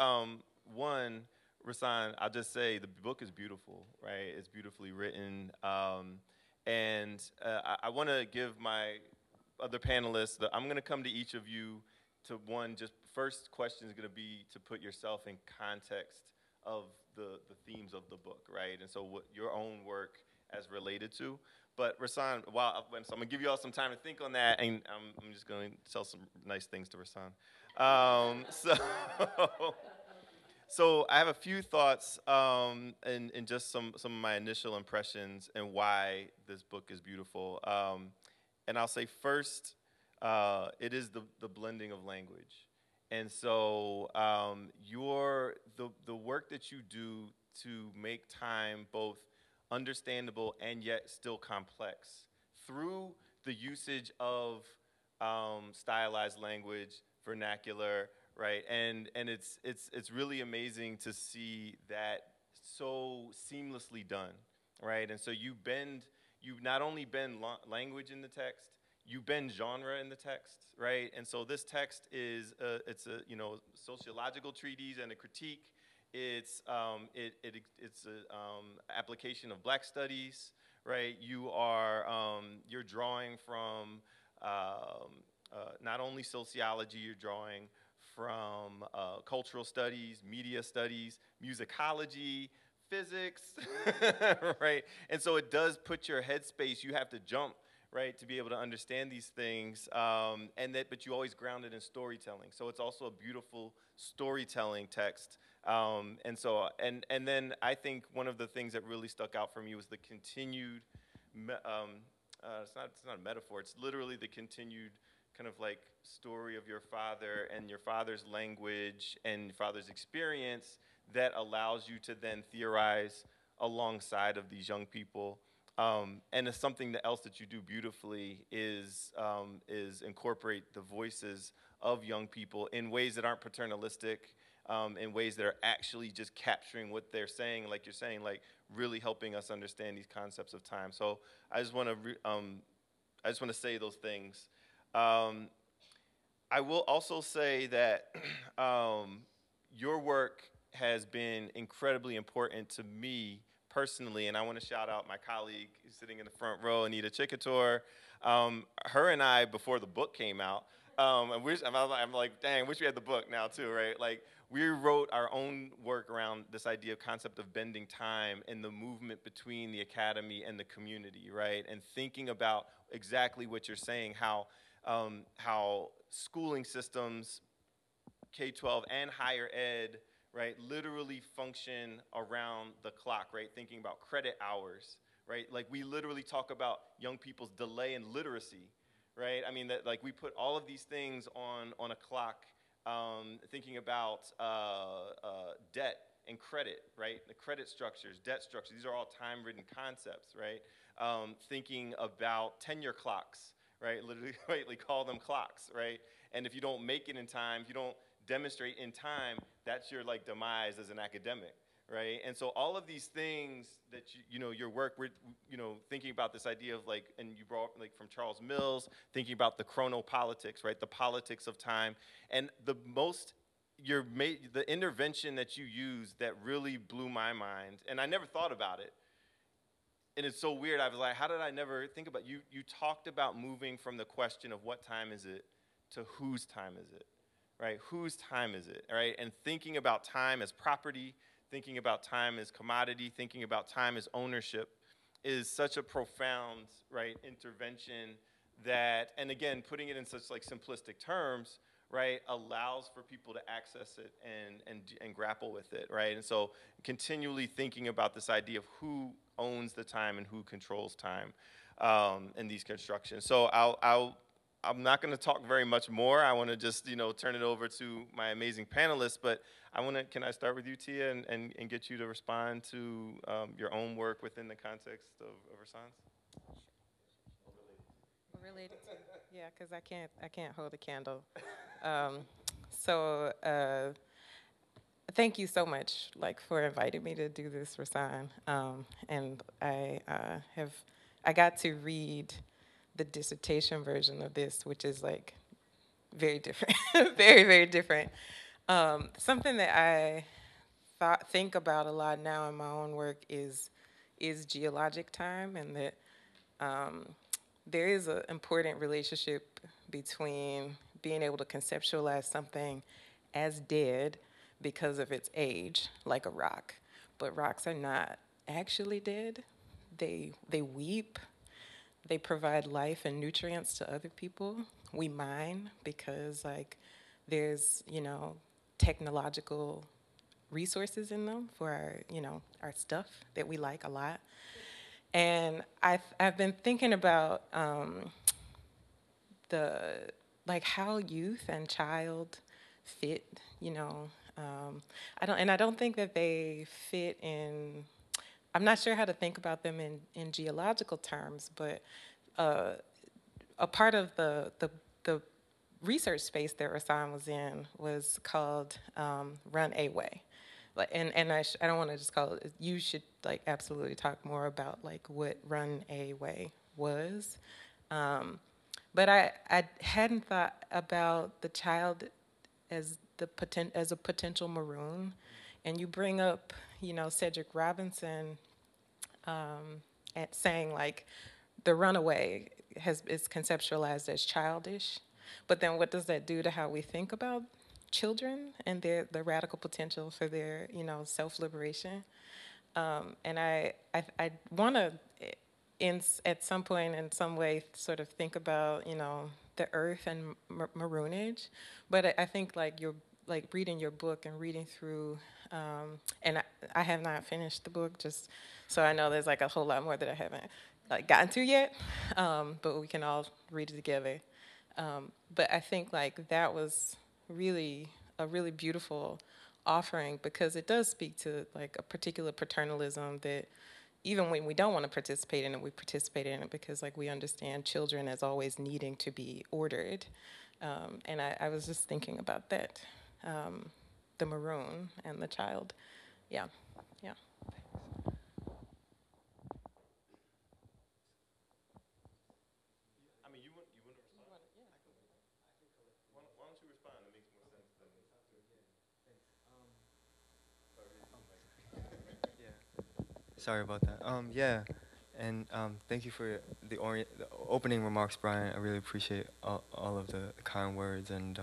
one, Rahsaan, I'll just say the book is beautiful, right? It's beautifully written, and I want to give my other panelists. I'm going to come to each of you to one. Just first question is going to be to put yourself in context of the themes of the book, right? And so what your own work as related to. But Rahsaan, so I'm gonna give you all some time to think on that, and I'm just gonna tell some nice things to Rahsaan. So I have a few thoughts and just some of my initial impressions and why this book is beautiful. And I'll say first, it is the blending of language. And so the work that you do to make time both understandable and yet still complex through the usage of stylized language, vernacular, right? And it's really amazing to see that so seamlessly done, right? And so you not only bend language in the text, you bend genre in the text, right? And so this text is it's a sociological treatise and a critique. It's a application of Black studies, right? You're drawing from not only sociology, you're drawing from cultural studies, media studies, musicology, physics, right? And so it does put your headspace. You have to jump, right, to be able to understand these things, but you always ground it in storytelling. So it's also a beautiful storytelling text. And then I think one of the things that really stuck out for me was the continued, it's not a metaphor, it's literally the continued kind of like story of your father and your father's language and your father's experience that allows you to then theorize alongside of these young people. And it's something else that you do beautifully is incorporate the voices of young people in ways that aren't paternalistic, in ways that are actually just capturing what they're saying, like you're saying, like really helping us understand these concepts of time. So I just want to say those things. I will also say that your work has been incredibly important to me personally, and I want to shout out my colleague who's sitting in the front row, Anita Chikator. Her and I, before the book came out, I'm like, dang, wish we had the book now too, right? Like, we wrote our own work around this idea of concept of bending time and the movement between the academy and the community, right? And thinking about exactly what you're saying, how schooling systems, K-12 and higher ed, right, literally function around the clock, right? Thinking about credit hours, right? Like we literally talk about young people's delay in literacy, right? I mean, that like we put all of these things on a clock, thinking about debt and credit, right? The credit structures, debt structures, these are all time-ridden concepts, right? Thinking about tenure clocks, right? Literally, right, like call them clocks, right? And if you don't make it in time, if you don't demonstrate in time, that's your like demise as an academic, right? And so all of these things that your work, we're thinking about this idea of like, and you brought like from Charles Mills, thinking about the chronopolitics, right? The politics of time, and the intervention that you used that really blew my mind, and I never thought about it. And it's so weird. I was like, how did I never think about you? You talked about moving from the question of what time is it to whose time is it, right? Whose time is it, right? And thinking about time as property, thinking about time as commodity, thinking about time as ownership is such a profound, right, intervention that, and again, putting it in such like simplistic terms, right, allows for people to access it and grapple with it, right? And so continually thinking about this idea of who owns the time and who controls time in these constructions. So I'm not going to talk very much more. I want to just turn it over to my amazing panelists. But can I start with you, Tia, and get you to respond to your own work within the context of Rahsaan's? Related to, yeah, because I can't hold a candle. Um, so thank you so much, like, for inviting me to do this, Rahsaan. And I got to read the dissertation version of this, which is like very different, very, very different. Something that I think about a lot now in my own work is geologic time, and that there is an important relationship between being able to conceptualize something as dead because of its age, like a rock. But rocks are not actually dead. They weep. They provide life and nutrients to other people. We mine because, like, there's, technological resources in them for our stuff that we like a lot. And I've been thinking about the like how youth and child fit. I don't think that they fit in. I'm not sure how to think about them in geological terms, but a part of the research space that Rahsaan was in was called Run Away. I don't want to just call it. You should like absolutely talk more about like what Run Away was. But I hadn't thought about the child as as a potential maroon, and you bring up Cedric Robinson at saying like the runaway is conceptualized as childish, but then what does that do to how we think about children and the radical potential for their self-liberation? And I want to at some point in some way sort of think about the earth and maroonage, but I think like you're like reading your book and reading through and I have not finished the book, just so I know there's like a whole lot more that I haven't like gotten to yet, but we can all read it together. But I think like that was really a really beautiful offering because it does speak to like a particular paternalism that even when we don't want to participate in it, we participate in it because like we understand children as always needing to be ordered. And I was just thinking about that, the maroon and the child. Yeah, yeah. I mean, you want to respond? Why don't you respond? It makes more sense than. Sorry about that. Yeah, and thank you for the opening remarks, Brian. I really appreciate all of the kind words, and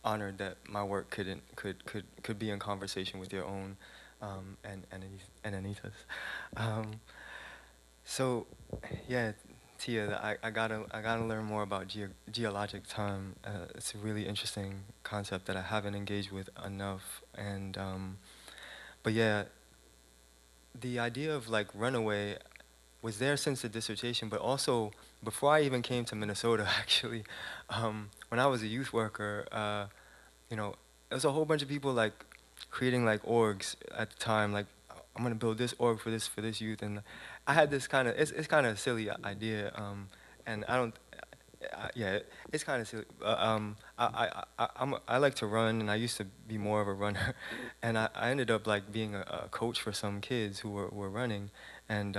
honored that my work could be in conversation with your own and Anita's. So, yeah, Tia, I gotta learn more about geologic time. It's a really interesting concept that I haven't engaged with enough, and but yeah, the idea of like runaway was there since the dissertation, but also before I even came to Minnesota, actually, when I was a youth worker, there was a whole bunch of people like creating like orgs at the time, like I'm gonna build this org for this youth, and I had this kind of it's kind of a silly idea, and I don't. Yeah, it's kind of silly. I like to run, and I used to be more of a runner, and I ended up like being a coach for some kids who were running, and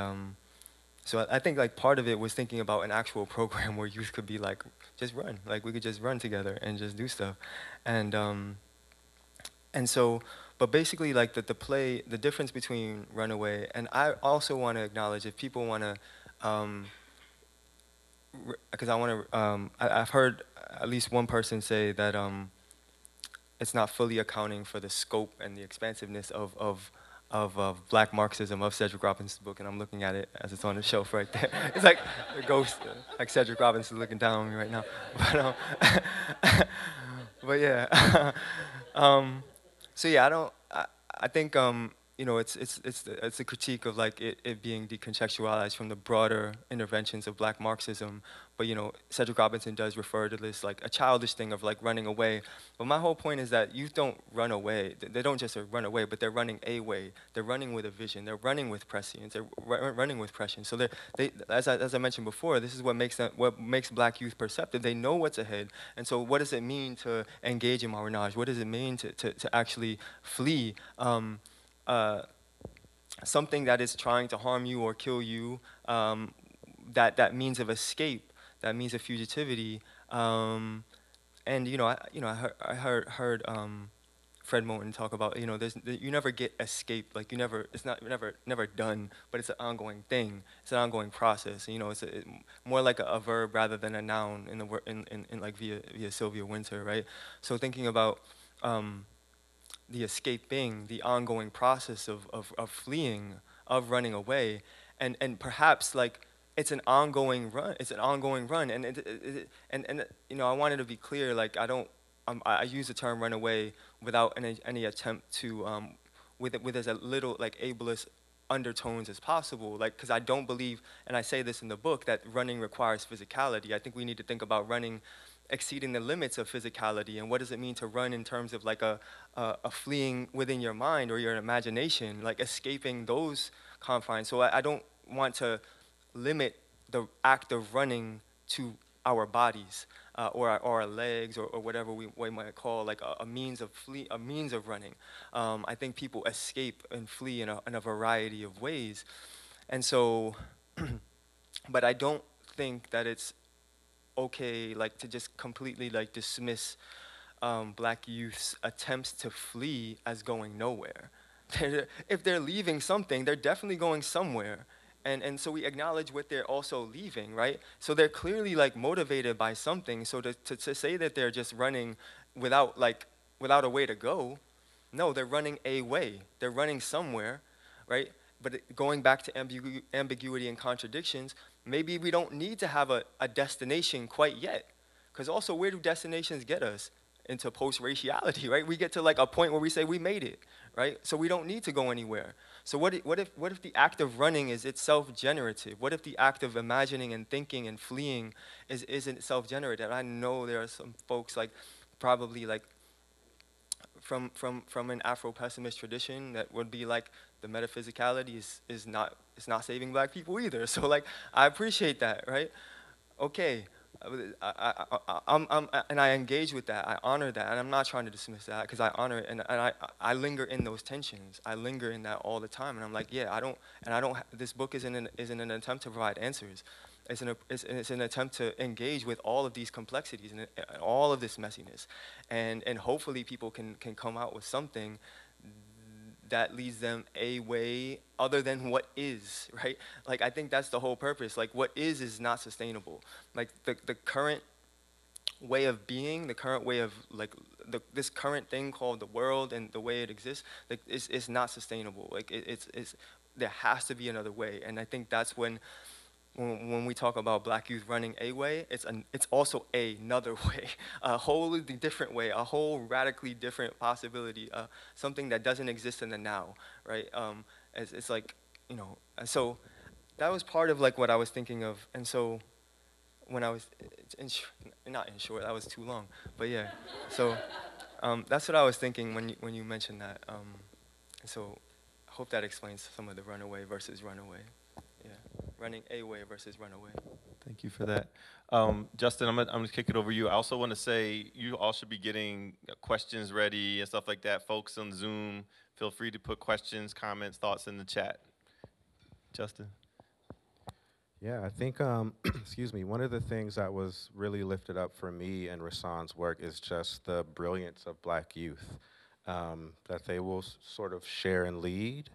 so I think like part of it was thinking about an actual program where youth could be like just run, like we could just run together and just do stuff, and so, but basically like the difference between Runaway, and I also want to acknowledge if people want to. Because I want to, I've heard at least one person say that it's not fully accounting for the scope and the expansiveness of Black Marxism of Cedric Robinson's book, and I'm looking at it as it's on the shelf right there. It's like a ghost, like Cedric Robinson looking down on me right now. But yeah, so yeah, I think you know, it's a critique of like it being decontextualized from the broader interventions of Black Marxism. But you know, Cedric Robinson does refer to this like a childish thing of like running away. But my whole point is that youth don't run away. They don't just run away, but they're running a way. They're running with a vision. They're running with prescience. They're running with prescience. So as I mentioned before, this is what makes Black youth perceptive. They know what's ahead. And so, what does it mean to engage in marronage? What does it mean to actually flee? Something that is trying to harm you or kill you, that means of escape, that means of fugitivity. And I heard Fred Moten talk about, you know, you never get escape, like it's never done, but it's an ongoing thing. It's an ongoing process. You know, it's more like a verb rather than a noun in like via Sylvia Wynter, right? So thinking about the escaping, the ongoing process of fleeing, of running away, and perhaps like it's an ongoing run. It's an ongoing run, and you know, I wanted to be clear. Like I use the term run away without any attempt to with as a little like ableist undertones as possible. Like, because I don't believe, and I say this in the book, that running requires physicality. I think we need to think about running exceeding the limits of physicality, and what does it mean to run in terms of like a fleeing within your mind or your imagination, like escaping those confines. So I don't want to limit the act of running to our bodies or our legs or whatever we might call like a means of a means of running. I think people escape and flee in a variety of ways, and so, but I don't think that it's okay like to just completely like dismiss Black youth's attempts to flee as going nowhere. If they're leaving something, they're definitely going somewhere. And so we acknowledge what they're also leaving, right? So they're clearly like motivated by something. So to say that they're just running without a way to go, no, they're running a way. They're running somewhere, right? But going back to ambiguity and contradictions, maybe we don't need to have a destination quite yet. Because also, where do destinations get us? Into post-raciality, right? We get to like a point where we say we made it, right? So we don't need to go anywhere. So what if the act of running is itself generative? What if the act of imagining and thinking and fleeing isn't self-generative? I know there are some folks like probably like from an Afro-pessimist tradition that would be like the metaphysicality is not, it's not saving Black people either. So like I appreciate that, right? Okay, and I engage with that. I honor that, and I'm not trying to dismiss that because I honor it, and I linger in those tensions. I linger in that all the time, and I'm like, yeah, I don't. This book isn't an attempt to provide answers. It's an attempt to engage with all of these complexities and all of this messiness, and hopefully people can come out with something that leads them a way other than what is, right? Like, I think that's the whole purpose. Like, what is not sustainable. Like, the current way of being, the current way of, like, this current thing called the world and the way it exists, like, it's not sustainable. Like, there has to be another way. And I think that's when we talk about Black youth running a way, it's also another way, a wholly different way, a whole radically different possibility, something that doesn't exist in the now, right? It's like, you know, so that was part of like what I was thinking of, and so when I was, not in short, that was too long, but yeah, so that's what I was thinking when you mentioned that, so I hope that explains some of the runaway versus runaway. Yeah, running a way versus runaway. Thank you for that. Justin, I'm gonna kick it over to you. I also want to say you all should be getting questions ready and stuff like that. Folks on Zoom, feel free to put questions, comments, thoughts in the chat. Justin. Yeah, I think, excuse me, one of the things that was really lifted up for me in Rahsaan's work is just the brilliance of Black youth, that they will sort of share and lead,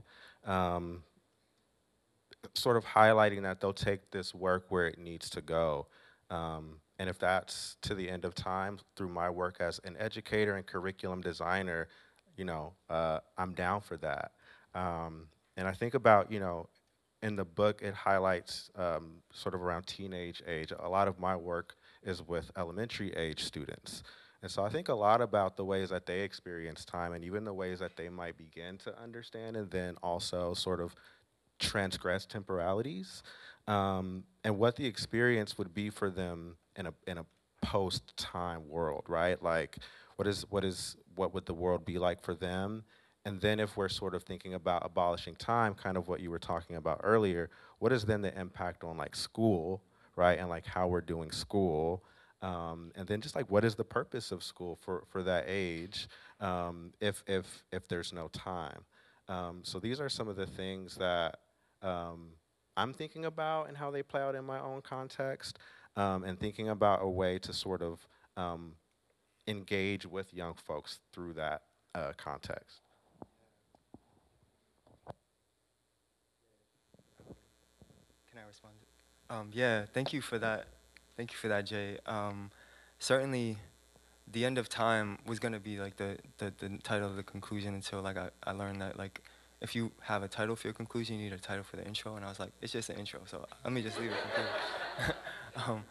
sort of highlighting that they'll take this work where it needs to go. And if that's to the end of time through my work as an educator and curriculum designer, you know, I'm down for that. And I think about, you know, in the book, it highlights sort of around teenage age. A lot of my work is with elementary age students. And so I think a lot about the ways that they experience time and even the ways that they might begin to understand and then also sort of transgress temporalities, and what the experience would be for them in a post-time world, right? Like, what would the world be like for them? And then if we're sort of thinking about abolishing time, kind of what you were talking about earlier, what is then the impact on like school, right? And like how we're doing school, and then just like what is the purpose of school for that age, if there's no time. So these are some of the things that um, I'm thinking about and how they play out in my own context, and thinking about a way to sort of um, engage with young folks through that context. Can I respond? Yeah, thank you for that. Thank you for that, Jay. Certainly, the end of time was gonna be like the title of the conclusion until like I learned that like if you have a title for your conclusion, you need a title for the intro, and I was like, it's just an intro, so let me just leave it conclusion.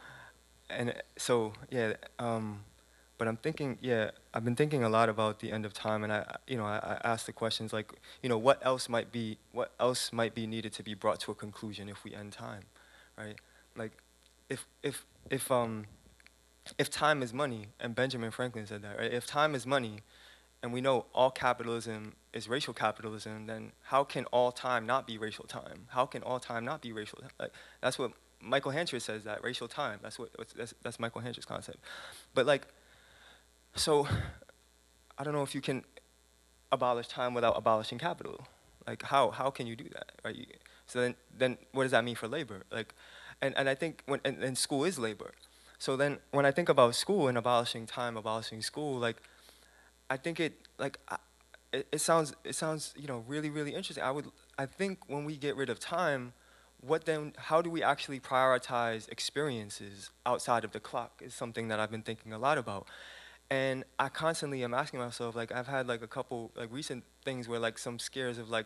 And so yeah, but I'm thinking, yeah, I've been thinking a lot about the end of time, and I asked the questions like, what else might be needed to be brought to a conclusion if we end time, right? Like, if if if um if time is money, and Benjamin Franklin said that, right? If time is money, and we know all capitalism is racial capitalism, then how can all time not be racial time? How can all time not be racial? Like, that's what Michael Hancher says, that racial time. That's Michael Hancher's concept. But like, so I don't know if you can abolish time without abolishing capital. Like, how can you do that, right? So then what does that mean for labor? Like, and I think and school is labor. So then when I think about school and abolishing time, abolishing school, like, I think it sounds really, really interesting. I think when we get rid of time, how do we actually prioritize experiences outside of the clock is something that I've been thinking a lot about. And I constantly am asking myself, like, I've had like a couple like recent things where like some scares of like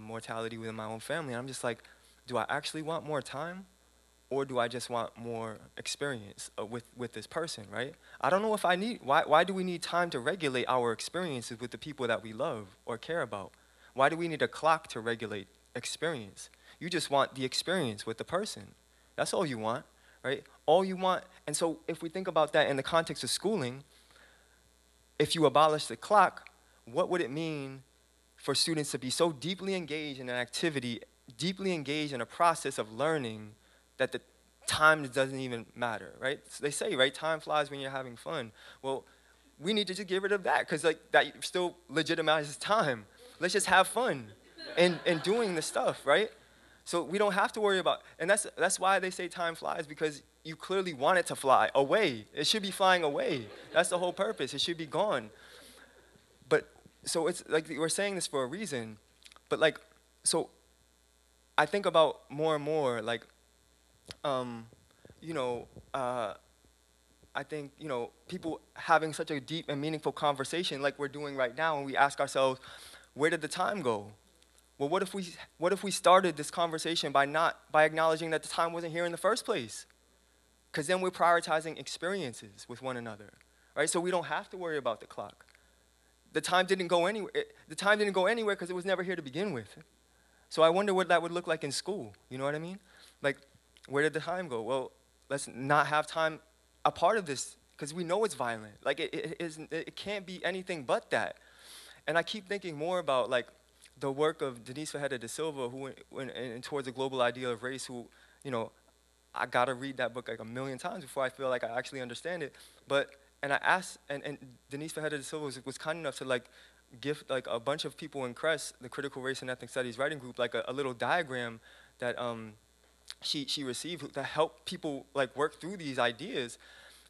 mortality within my own family, and I'm just like, do I actually want more time? Or do I just want more experience with this person, right? I don't know if why do we need time to regulate our experiences with the people that we love or care about? Why do we need a clock to regulate experience? You just want the experience with the person. That's all you want, right? All you want, and so if we think about that in the context of schooling, if you abolish the clock, what would it mean for students to be so deeply engaged in an activity, deeply engaged in a process of learning, that the time doesn't even matter, right? So they say, right, time flies when you're having fun. Well, we need to just get rid of that, because like that still legitimizes time. Let's just have fun in doing the stuff, right? So we don't have to worry about, and that's why they say time flies, because you clearly want it to fly away. It should be flying away. That's the whole purpose. It should be gone. But so it's like we're saying this for a reason, but like, so I think about more and more like, I think, people having such a deep and meaningful conversation like we're doing right now, and we ask ourselves, where did the time go? Well, what if we started this conversation by acknowledging that the time wasn't here in the first place? Because then we're prioritizing experiences with one another, right? So we don't have to worry about the clock. The time didn't go anywhere. The time didn't go anywhere because it was never here to begin with. So I wonder what that would look like in school. You know what I mean? Like, where did the time go? Well, let's not have time a part of this, because we know it's violent. Like, it can't be anything but that. And I keep thinking more about like the work of Denise Ferreira da Silva, who went towards a global idea of race, who, I gotta read that book like a million times before I feel like I actually understand it. And I asked, and Denise Ferreira da Silva was kind enough to like give like a bunch of people in CRESS, the Critical Race and Ethnic Studies Writing Group, like a little diagram that she received to help people like work through these ideas.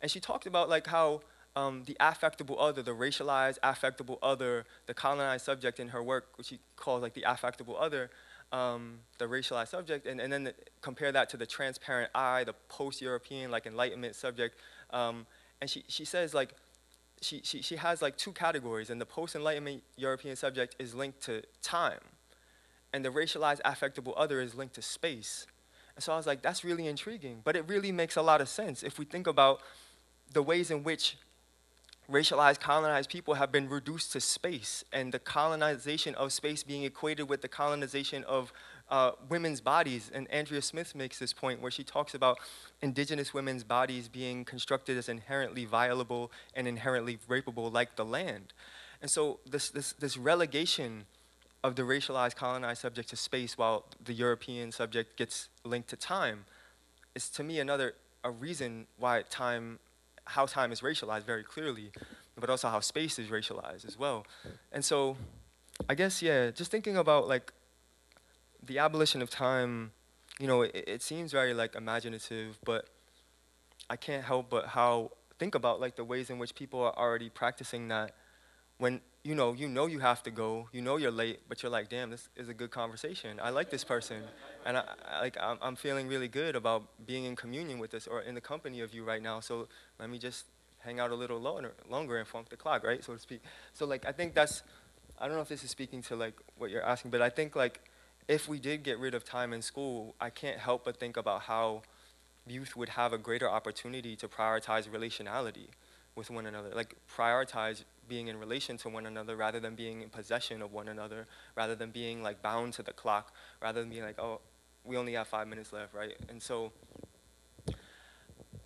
And she talked about like how the affectable other, the racialized affectable other, the colonized subject in her work, which she calls like the affectable other, the racialized subject, and then compare that to the transparent I, the post-European like Enlightenment subject. And she says like, she has like two categories, and the post-Enlightenment European subject is linked to time, and the racialized affectable other is linked to space. And so I was like, that's really intriguing, but it really makes a lot of sense if we think about the ways in which racialized, colonized people have been reduced to space, and the colonization of space being equated with the colonization of women's bodies. And Andrea Smith makes this point where she talks about indigenous women's bodies being constructed as inherently violable and inherently rapeable like the land. And so this relegation of the racialized, colonized subject to space while the European subject gets linked to time is, to me, a reason why how time is racialized very clearly, but also how space is racialized as well. And so I guess, yeah, just thinking about like the abolition of time, it seems very like imaginative, but I can't help but think about like the ways in which people are already practicing that when you have to go, you're late, but you're like, damn, this is a good conversation. I like this person, and I'm feeling really good about being in communion with this or in the company of you right now. So let me just hang out a little longer and funk the clock, right, so to speak. So like I think I don't know if this is speaking to like what you're asking, but I think like if we did get rid of time in school, I can't help but think about how youth would have a greater opportunity to prioritize relationality with one another, like prioritize being in relation to one another rather than being in possession of one another, rather than being like bound to the clock, rather than being like, oh, we only have 5 minutes left, right? And so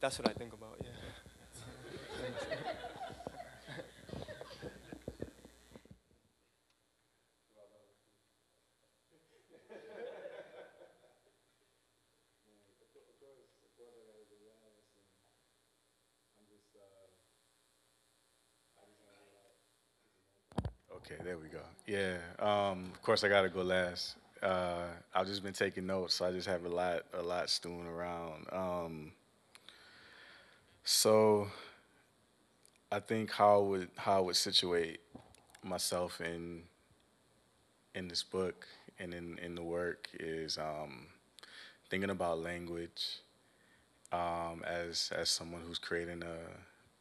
that's what I think about, yeah. Okay, there we go. Yeah, of course I gotta go last. I've just been taking notes, so I just have a lot stewing around. So I think how I would situate myself in this book and in the work is thinking about language as someone who's creating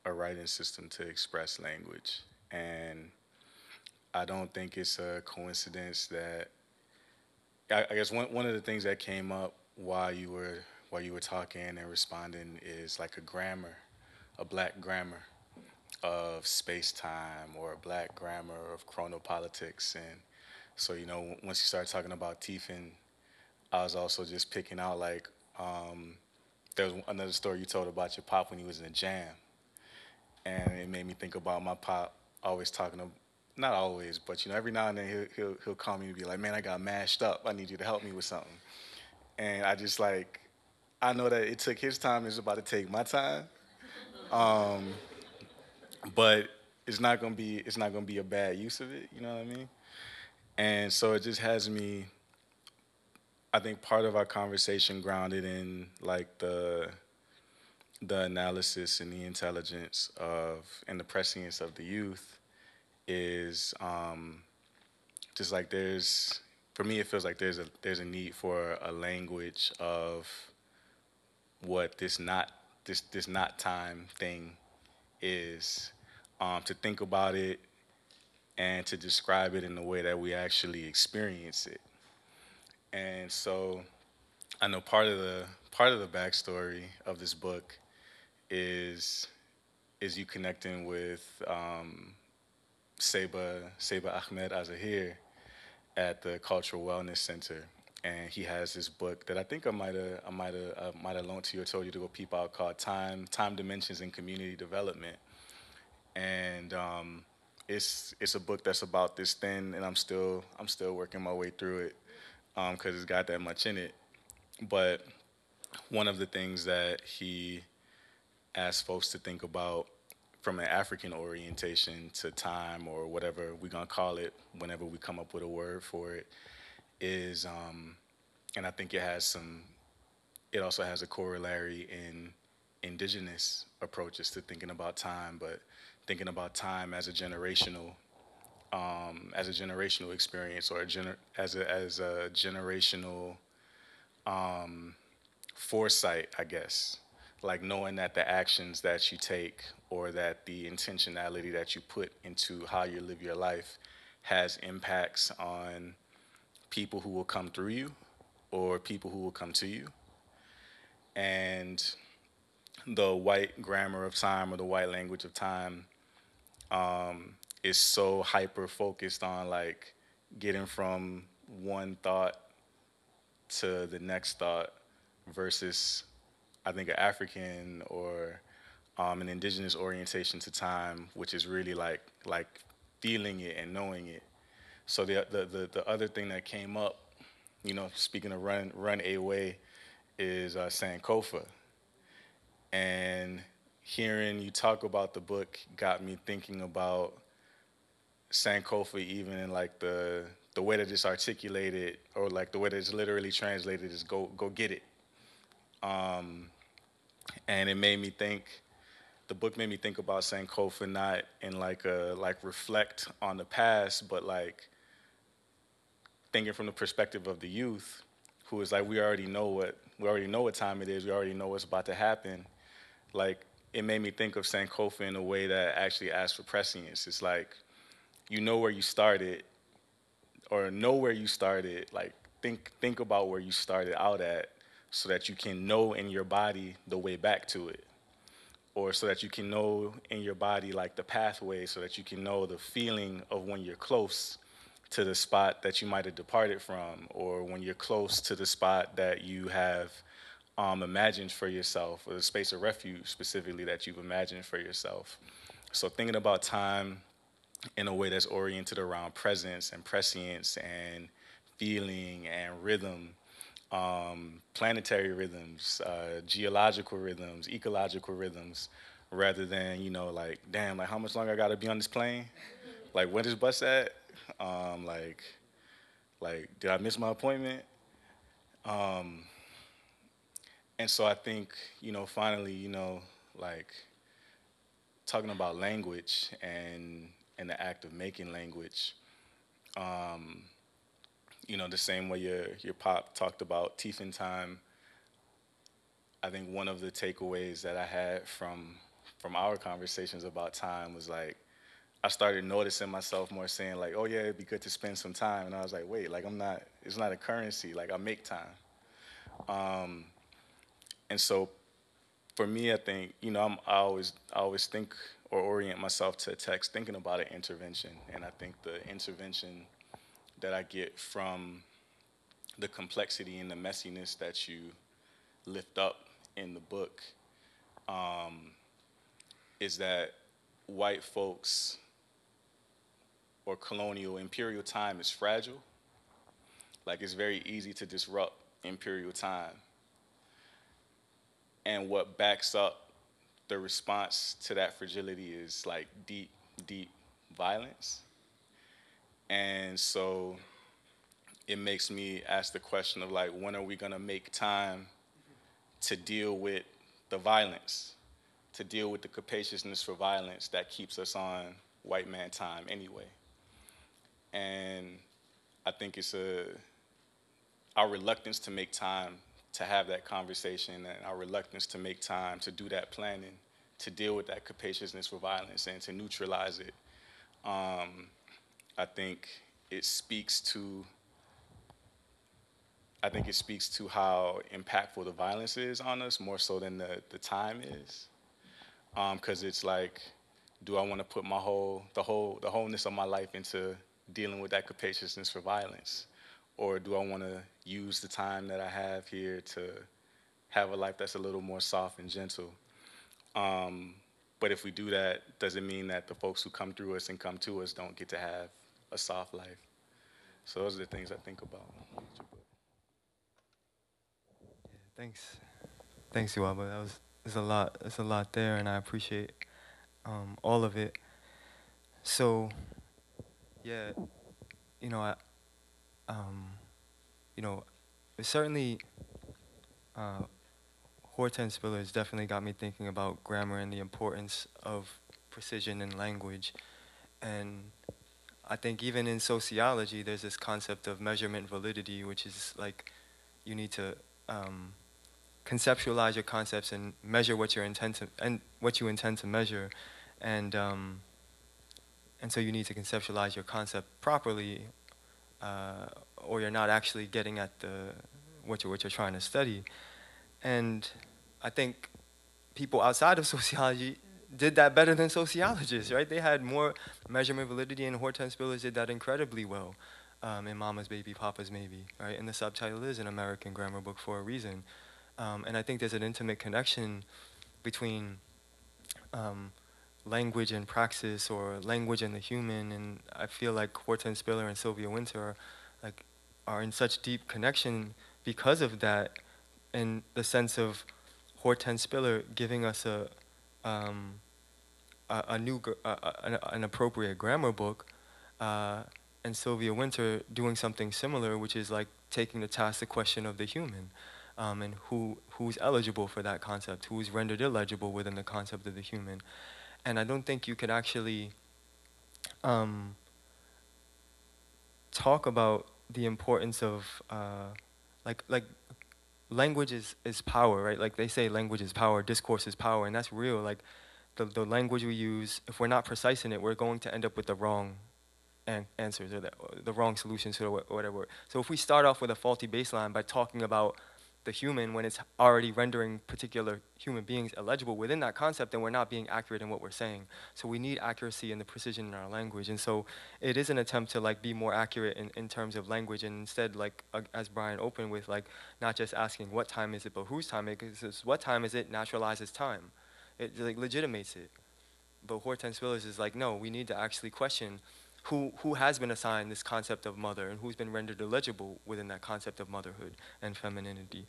a writing system to express language. And I don't think it's a coincidence that I guess one of the things that came up while you were talking and responding is like a grammar, a black grammar of space time or a black grammar of chronopolitics. And so, once you start talking about Tiefin, I was also just picking out like there was another story you told about your pop when he was in a jam, and it made me think about my pop always talking to, not always, but every now and then he'll call me and be like, man, I got mashed up. I need you to help me with something. And I just like, I know that it took his time. It's about to take my time. Um, but it's not gonna be a bad use of it. You know what I mean? And so it just has me. I think part of our conversation grounded in like the analysis and the intelligence of and the prescience of the youth is just like there's for me it feels like there's a need for a language of what this not time thing is, to think about it and to describe it in the way that we actually experience it. And so I know part of the backstory of this book is you connecting with Seba Ahmed Azahir at the Cultural Wellness Center, and he has this book that I think I might have loaned to you or told you to go peep out called Time Dimensions in Community Development, and it's a book that's about this thin, and I'm still working my way through it because it's got that much in it. But one of the things that he asked folks to think about from an African orientation to time or whatever we're gonna call it whenever we come up with a word for it is, and I think it also has a corollary in indigenous approaches to thinking about time, but thinking about time as a generational experience or as a generational foresight, I guess. Like knowing that the actions that you take or that the intentionality that you put into how you live your life has impacts on people who will come through you or people who will come to you. And the white grammar of time or the white language of time is so hyper focused on like getting from one thought to the next thought versus I think an African or an indigenous orientation to time, which is really like feeling it and knowing it. So the other thing that came up, you know, speaking of run a way, is Sankofa. And hearing you talk about the book got me thinking about Sankofa, even in like the way that it's articulated, or like the way that it's literally translated is go get it. Um, and it made me think. The book made me think about Sankofa not in like a like reflect on the past, but like thinking from the perspective of the youth, who is like we already know what time it is, we already know what's about to happen. Like it made me think of Sankofa in a way that actually asks for prescience. It's like you know where you started, or know where you started. Like think about where you started out at, so that you can know in your body the way back to it, or so that you can know in your body like the pathway, so that you can know the feeling of when you're close to the spot that you might have departed from, or when you're close to the spot that you have imagined for yourself, or the space of refuge specifically that you've imagined for yourself. So thinking about time in a way that's oriented around presence and prescience and feeling and rhythm, planetary rhythms, geological rhythms, ecological rhythms, rather than, you know, like, damn, like how much longer I gotta be on this plane? Like, when is bus at? Um, like, did I miss my appointment? Um, and so I think, you know, finally, you know, like talking about language and the act of making language, um, you know, the same way your pop talked about teeth in time. I think one of the takeaways that I had from our conversations about time was like I started noticing myself more saying like, oh yeah, it'd be good to spend some time, and I was like, wait, like I'm not. It's not a currency. Like I make time. Um, and so for me, I think you know I always think or orient myself to a text thinking about an intervention, and I think the intervention that I get from the complexity and the messiness that you lift up in the book um, is that white folks or colonial imperial time is fragile. Like it's very easy to disrupt imperial time. And what backs up the response to that fragility is like deep, deep violence. And so it makes me ask the question of like, when are we gonna make time to deal with the violence, to deal with the capaciousness for violence that keeps us on white man time anyway? And I think it's our reluctance to make time to have that conversation, and our reluctance to make time to do that planning, to deal with that capaciousness for violence and to neutralize it. I think it speaks to how impactful the violence is on us, more so than the time is. Because it's like, do I want to put the wholeness of my life into dealing with that capaciousness for violence? Or do I want to use the time that I have here to have a life that's a little more soft and gentle? But if we do that, does it mean that the folks who come through us and come to us don't get to have a soft life? So those are the things I think about. Thanks. Thanks, Duaba. There's a lot. There's a lot there, and I appreciate all of it. So, yeah, you know, um, you know, certainly, Hortense Spiller has definitely got me thinking about grammar and the importance of precision in language. And I think even in sociology, there's this concept of measurement validity, which is like you need to conceptualize your concepts and measure what you intend to measure, and so you need to conceptualize your concept properly, or you're not actually getting at what you're trying to study. And I think people outside of sociology did that better than sociologists, right? They had more measurement validity, and Hortense Spillers did that incredibly well in Mama's Baby, Papa's Maybe, right? And the subtitle is an American grammar book for a reason. And I think there's an intimate connection between language and praxis, or language and the human, and I feel like Hortense Spiller and Sylvia Wynter are in such deep connection because of that, in the sense of Hortense Spiller giving us an appropriate grammar book, and Sylvia Wynter doing something similar, which is like taking to task the question of the human, and who's eligible for that concept, who's rendered illegible within the concept of the human. And I don't think you could actually talk about the importance of like language is power, right? Like they say language is power, discourse is power, and that's real. Like the language we use, if we're not precise in it, we're going to end up with the wrong answers, or the wrong solutions, or whatever. So if we start off with a faulty baseline by talking about the human when it's already rendering particular human beings illegible within that concept, then we're not being accurate in what we're saying. So we need accuracy and the precision in our language. And so it is an attempt to like be more accurate in terms of language, and instead, like as Brian opened with, like not just asking what time is it, but whose time it is. It's what time is it naturalizes time. It like legitimates it. But Hortense Spillers is like, no, we need to actually question who has been assigned this concept of mother, and who's been rendered illegible within that concept of motherhood and femininity.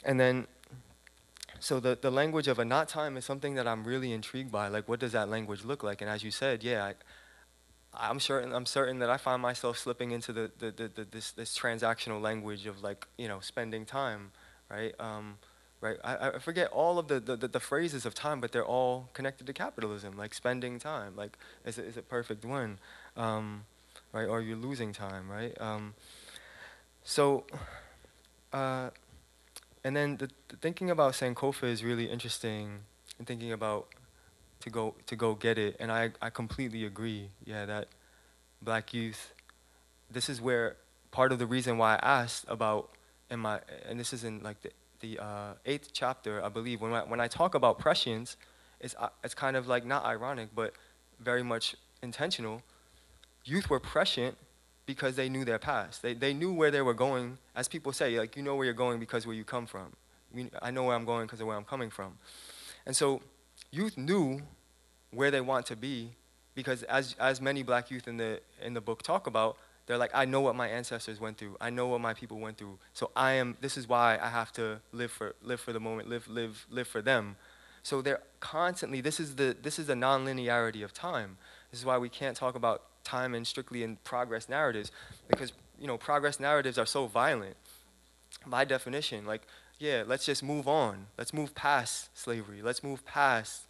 And then, so the language of a not time is something that I'm really intrigued by. Like, what does that language look like? And as you said, yeah, I'm certain that I find myself slipping into this transactional language of like, spending time, right? Right, I forget all of the phrases of time, but they're all connected to capitalism, like spending time, like is a perfect one, right? Or you're losing time, right? And then the thinking about Sankofa is really interesting, and thinking about to go get it, and I completely agree. Yeah, that Black youth. This is where part of the reason why I asked about and this is in like the 8th chapter, I believe, when I talk about prescience, it's kind of like not ironic, but very much intentional. Youth were prescient because they knew their past. They knew where they were going. As people say, like, you know where you're going because where you come from. I know where I'm going because of where I'm coming from. And so youth knew where they want to be, because as many Black youth in the book talk about, they're like, I know what my ancestors went through. I know what my people went through. So this is why I have to live for the moment, live for them. So they're constantly, this is the nonlinearity of time. This is why we can't talk about time strictly in progress narratives, because progress narratives are so violent. By definition, like, yeah, let's just move on. Let's move past slavery. Let's move past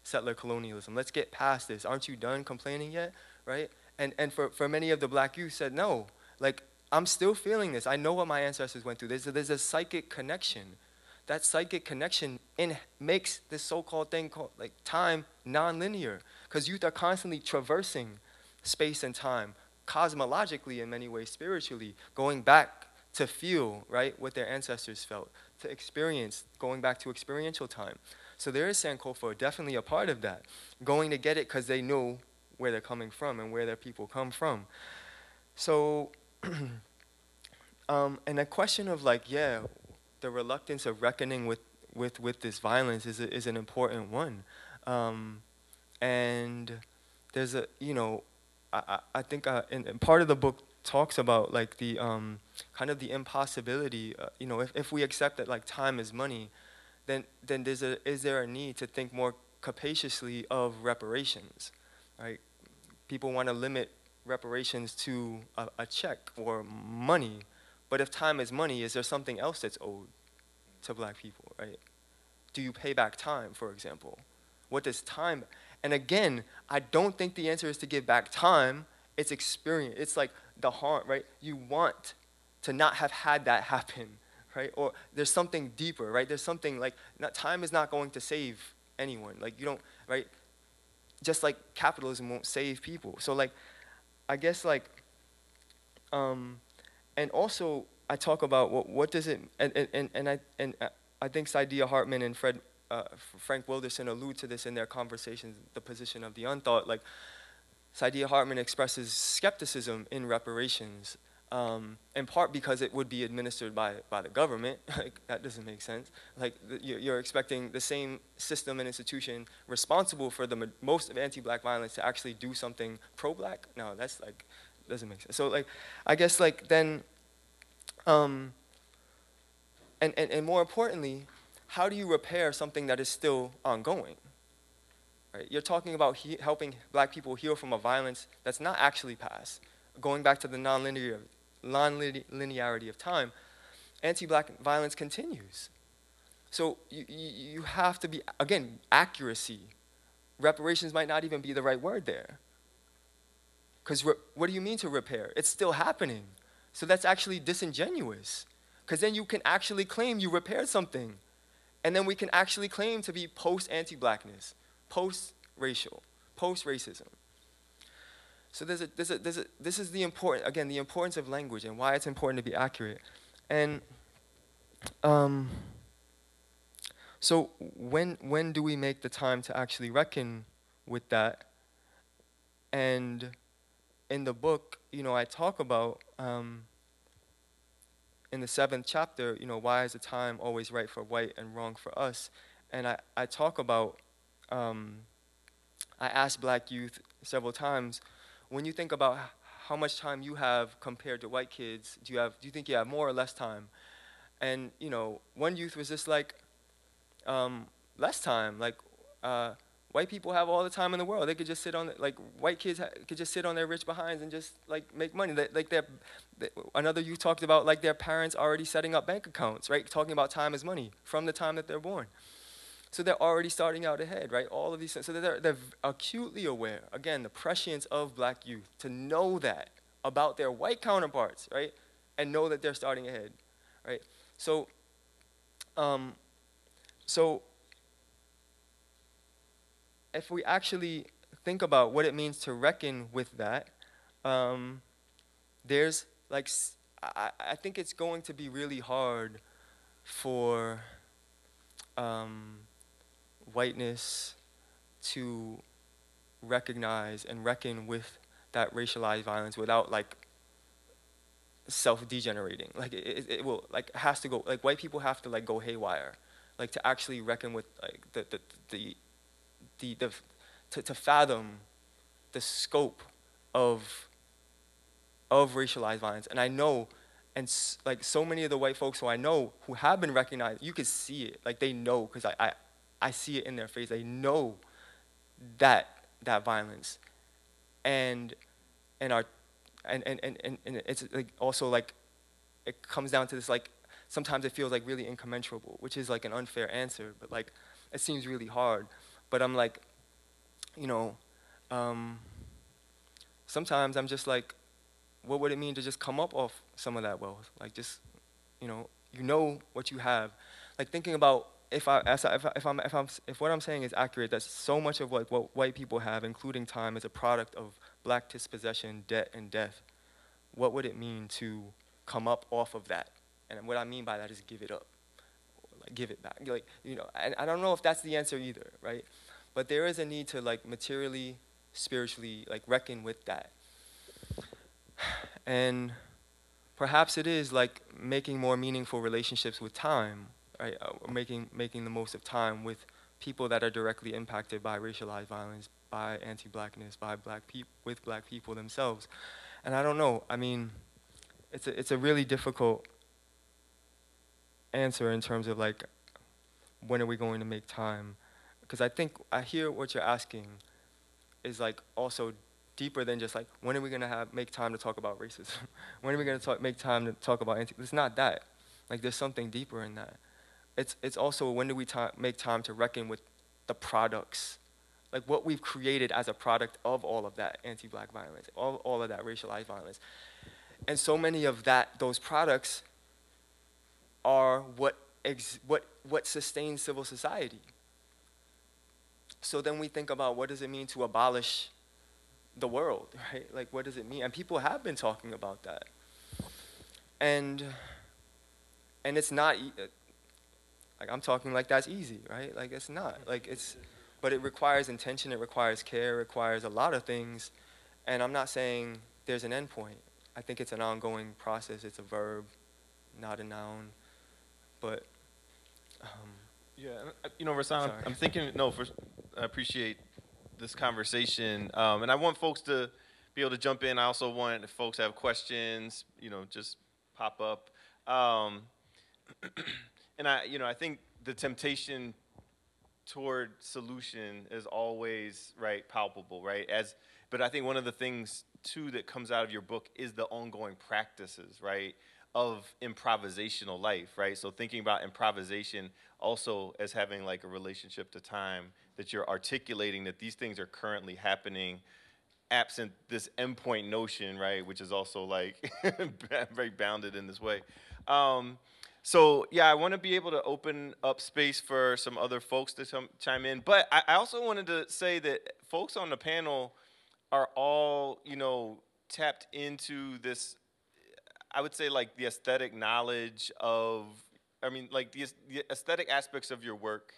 settler colonialism. Let's get past this. Aren't you done complaining yet, right? And for many of the Black youth said, no, like, I'm still feeling this. I know what my ancestors went through. There's a psychic connection. That psychic connection makes this so-called thing called like time nonlinear, because youth are constantly traversing space and time, cosmologically in many ways, spiritually, going back to feel, right, what their ancestors felt, to experience, going back to experiential time. So there is Sankofa, definitely a part of that, going to get it because they know where they're coming from and where their people come from. So, and the question of like, yeah, the reluctance of reckoning with this violence is an important one. And there's I think and part of the book talks about like the kind of the impossibility, if we accept that like time is money, then is there a need to think more capaciously of reparations, right? People want to limit reparations to a check or money, but if time is money, is there something else that's owed to Black people, right? Do you pay back time, for example? What does time, and again, I don't think the answer is to give back time, it's experience. It's like the harm, right? You want to not have had that happen, right? Or there's something deeper, right? There's something like, time is not going to save anyone. Like you don't, right? Just like capitalism won't save people. So like, I guess like, and also I talk about what does it, and I think Saidiya Hartman and Fred Frank Wilderson allude to this in their conversations, the position of the unthought. Like, Saidiya Hartman expresses skepticism in reparations, in part because it would be administered by the government. Like, that doesn't make sense. Like, you're expecting the same system and institution responsible for the most of anti-black violence to actually do something pro-black? No, that's like, doesn't make sense. So like, I guess like then, and more importantly, how do you repair something that is still ongoing? Right? You're talking about helping black people heal from a violence that's not actually past. Going back to the non-linearity of time, anti-black violence continues. So you have to be, again, accuracy. Reparations might not even be the right word there. Because what do you mean to repair? It's still happening. So that's actually disingenuous. Because then you can actually claim you repaired something. And then we can actually claim to be post-anti-blackness, post-racial, post-racism. So this is the importance of language and why it's important to be accurate. And so when do we make the time to actually reckon with that? And in the book, I talk about, in the 7th chapter, why is the time always right for white and wrong for us? And I talk about, I asked black youth several times, when you think about how much time you have compared to white kids, do you think you have more or less time? And one youth was just like, less time. Like, white people have all the time in the world. They could just sit on, white kids could just sit on their rich behinds and just make money. Another youth talked about their parents already setting up bank accounts, right? Talking about time as money from the time that they're born. So they're already starting out ahead, right? All of these things. So they're acutely aware, again, the prescience of black youth to know that about their white counterparts, right? And know that they're starting ahead, right? So, if we actually think about what it means to reckon with that, there's I think it's going to be really hard for whiteness to recognize and reckon with that racialized violence without self-degenerating. It will has to go, white people have to go haywire, to actually reckon with to fathom the scope of racialized violence. And I know, and so many of the white folks who I know who have been recognized, you can see it, they know, because I see it in their face. They know that violence, and it's also it comes down to this sometimes it feels really incommensurable, which is an unfair answer, but it seems really hard. But I'm sometimes I'm just what would it mean to just come up off some of that wealth? Just, what you have. Thinking about if what I'm saying is accurate, that so much of what white people have, including time, is a product of black dispossession, debt, and death. What would it mean to come up off of that? And what I mean by that is give it up, give it back. And I don't know if that's the answer either, right? But there is a need to materially, spiritually reckon with that. And perhaps it is making more meaningful relationships with time, right? Making the most of time with people that are directly impacted by racialized violence, by anti-blackness, by with black people themselves. And I don't know. I mean, it's a really difficult answer in terms of when are we going to make time? Because I hear what you're asking is also deeper than just when are we going to make time to talk about racism? When are we going to make time to talk about it's not that. There's something deeper in that. It's also when do we make time to reckon with the products, what we've created as a product of all of that anti-black violence, all of that racialized violence. And so many of those products are what sustains civil society. So then we think about what does it mean to abolish the world, right? What does it mean? And people have been talking about that. And it's not, Like I'm talking like that's easy, right? Like it's not. Like it's, but it requires intention, it requires care, it requires a lot of things. And I'm not saying there's an end point. I think it's an ongoing process. It's a verb, not a noun. But Yeah, you know, Rahsaan, I'm thinking. No, I appreciate this conversation, and I want folks to be able to jump in. I also want if folks have questions, you know, just pop up. Um, and I think the temptation toward solution is always right palpable, right? But I think one of the things too that comes out of your book is the ongoing practices, right, of improvisational life, right? So thinking about improvisation also as having like a relationship to time, that you're articulating that these things are currently happening absent this endpoint notion, right, which is also like very bounded in this way. Um, so yeah, I want to be able to open up space for some other folks to chime in, but I also wanted to say that folks on the panel are all, you know, tapped into this, I would say, like the aesthetic knowledge of, I mean, like the aesthetic aspects of your work,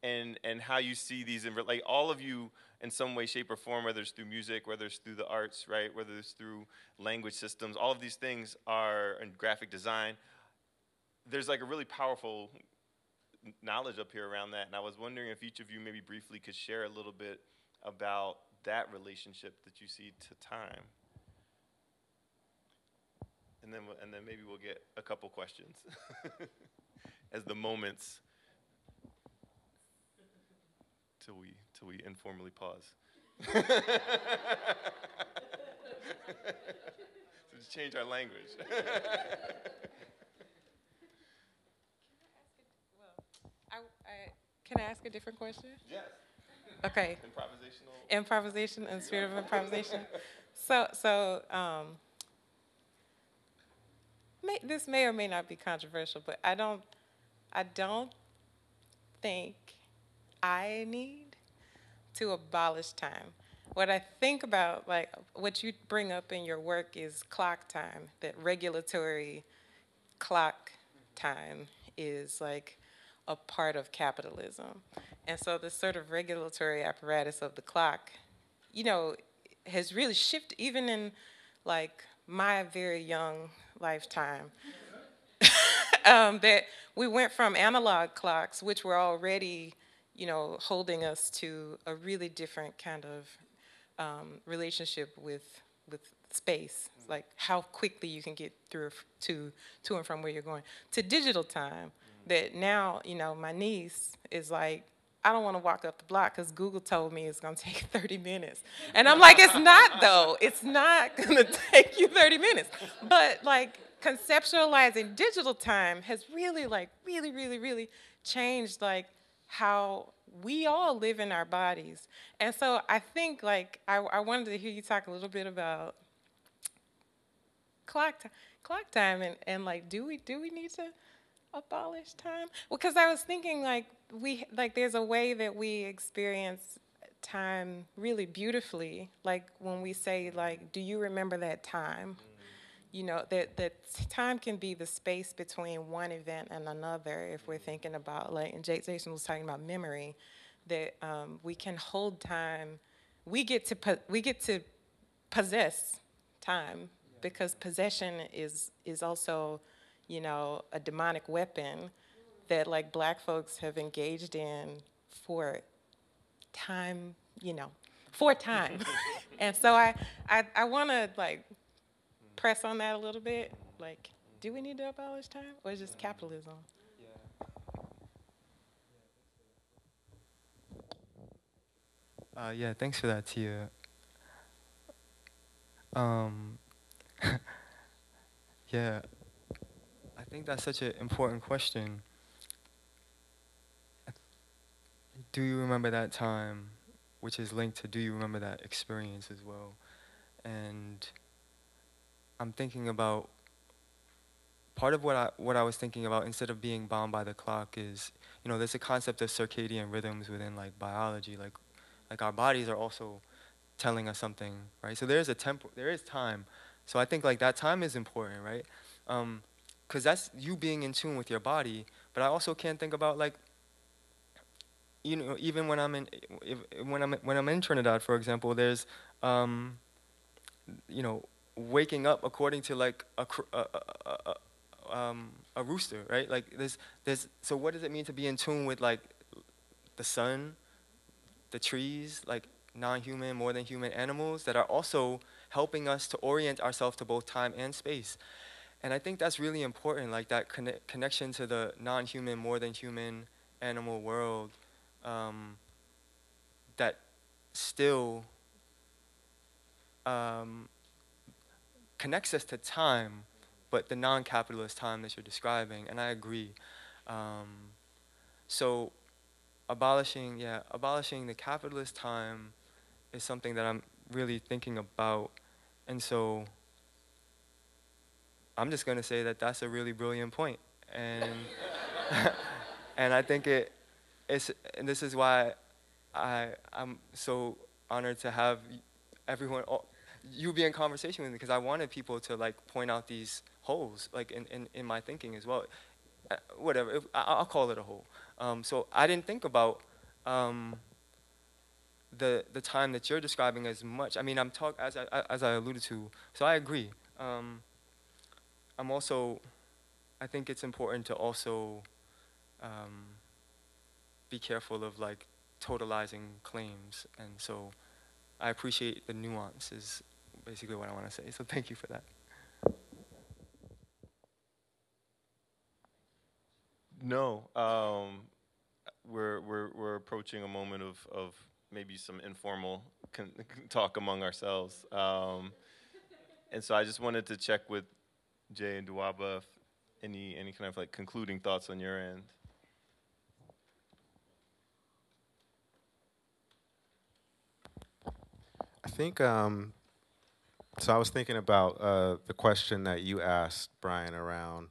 and how you see these in, like all of you in some way, shape, or form, whether it's through music, whether it's through the arts, right, whether it's through language systems, all of these things are in graphic design. There's like a really powerful knowledge up here around that, and I was wondering if each of you maybe briefly could share a little bit about that relationship that you see to time. And then maybe we'll get a couple questions as the moments till we informally pause. So just change our language. Can I ask a different question? Yes. Okay. Improvisational. Improvisation and spirit of improvisation. So this may or may not be controversial, but I don't think I need to abolish time. What I think about, like what you bring up in your work, is clock time. That regulatory clock time is like a part of capitalism. And so the sort of regulatory apparatus of the clock, you know, has really shifted even in like my very young lifetime. That we went from analog clocks, which were already, you know, holding us to a really different kind of relationship with space, like how quickly you can get through to and from where you're going, to digital time. That now, you know, my niece is like, I don't want to walk up the block because Google told me it's going to take 30 minutes. And I'm like, it's not, though. It's not going to take you 30 minutes. But, like, conceptualizing digital time has really, like, really changed, like, how we all live in our bodies. And so I think, like, I wanted to hear you talk a little bit about clock time and like, do we need to abolish time? Well, because I was thinking like there's a way that we experience time really beautifully. Like when we say like, do you remember that time? You know, that time can be the space between one event and another. If we're thinking about like, and Jason was talking about memory, that we can hold time. We get to possess time, because possession is also, you know, a demonic weapon that like Black folks have engaged in for time, you know, for time. And so I want to like press on that a little bit. Like, do we need to abolish time, or is it just capitalism? Yeah, thanks for that, Tia. Yeah, I think that's such an important question. Do you remember that time, which is linked to do you remember that experience as well? And I'm thinking about, part of what I was thinking about, instead of being bound by the clock, is, you know, there's a concept of circadian rhythms within like biology, like our bodies are also telling us something, right? So there is time. So I think like that time is important, right? because that's you being in tune with your body. But I also can't think about like, you know, even when I'm in Trinidad, for example, there's, you know, waking up according to like a rooster, right? Like there's so what does it mean to be in tune with like the sun, the trees, like non-human, more than human animals that are also helping us to orient ourselves to both time and space. And I think that's really important, like that connection to the non-human, more than human animal world, that still connects us to time, but the non-capitalist time that you're describing, and I agree. So abolishing the capitalist time is something that I'm really thinking about, and so I'm just gonna say that that's a really brilliant point, and and I think and this is why I'm so honored to have everyone, you be in conversation with me, because I wanted people to like point out these holes like in my thinking as well. Whatever, I'll call it a hole. So I didn't think about the time that you're describing as much. I mean, as I alluded to. So I agree. I'm also, I think it's important to also be careful of like totalizing claims, and so I appreciate the nuance is basically what I want to say. So thank you for that. No, we're approaching a moment of maybe some informal talk among ourselves, and so I just wanted to check with Jay and Duaba if any kind of like concluding thoughts on your end. I think so. I was thinking about the question that you asked, Brian, around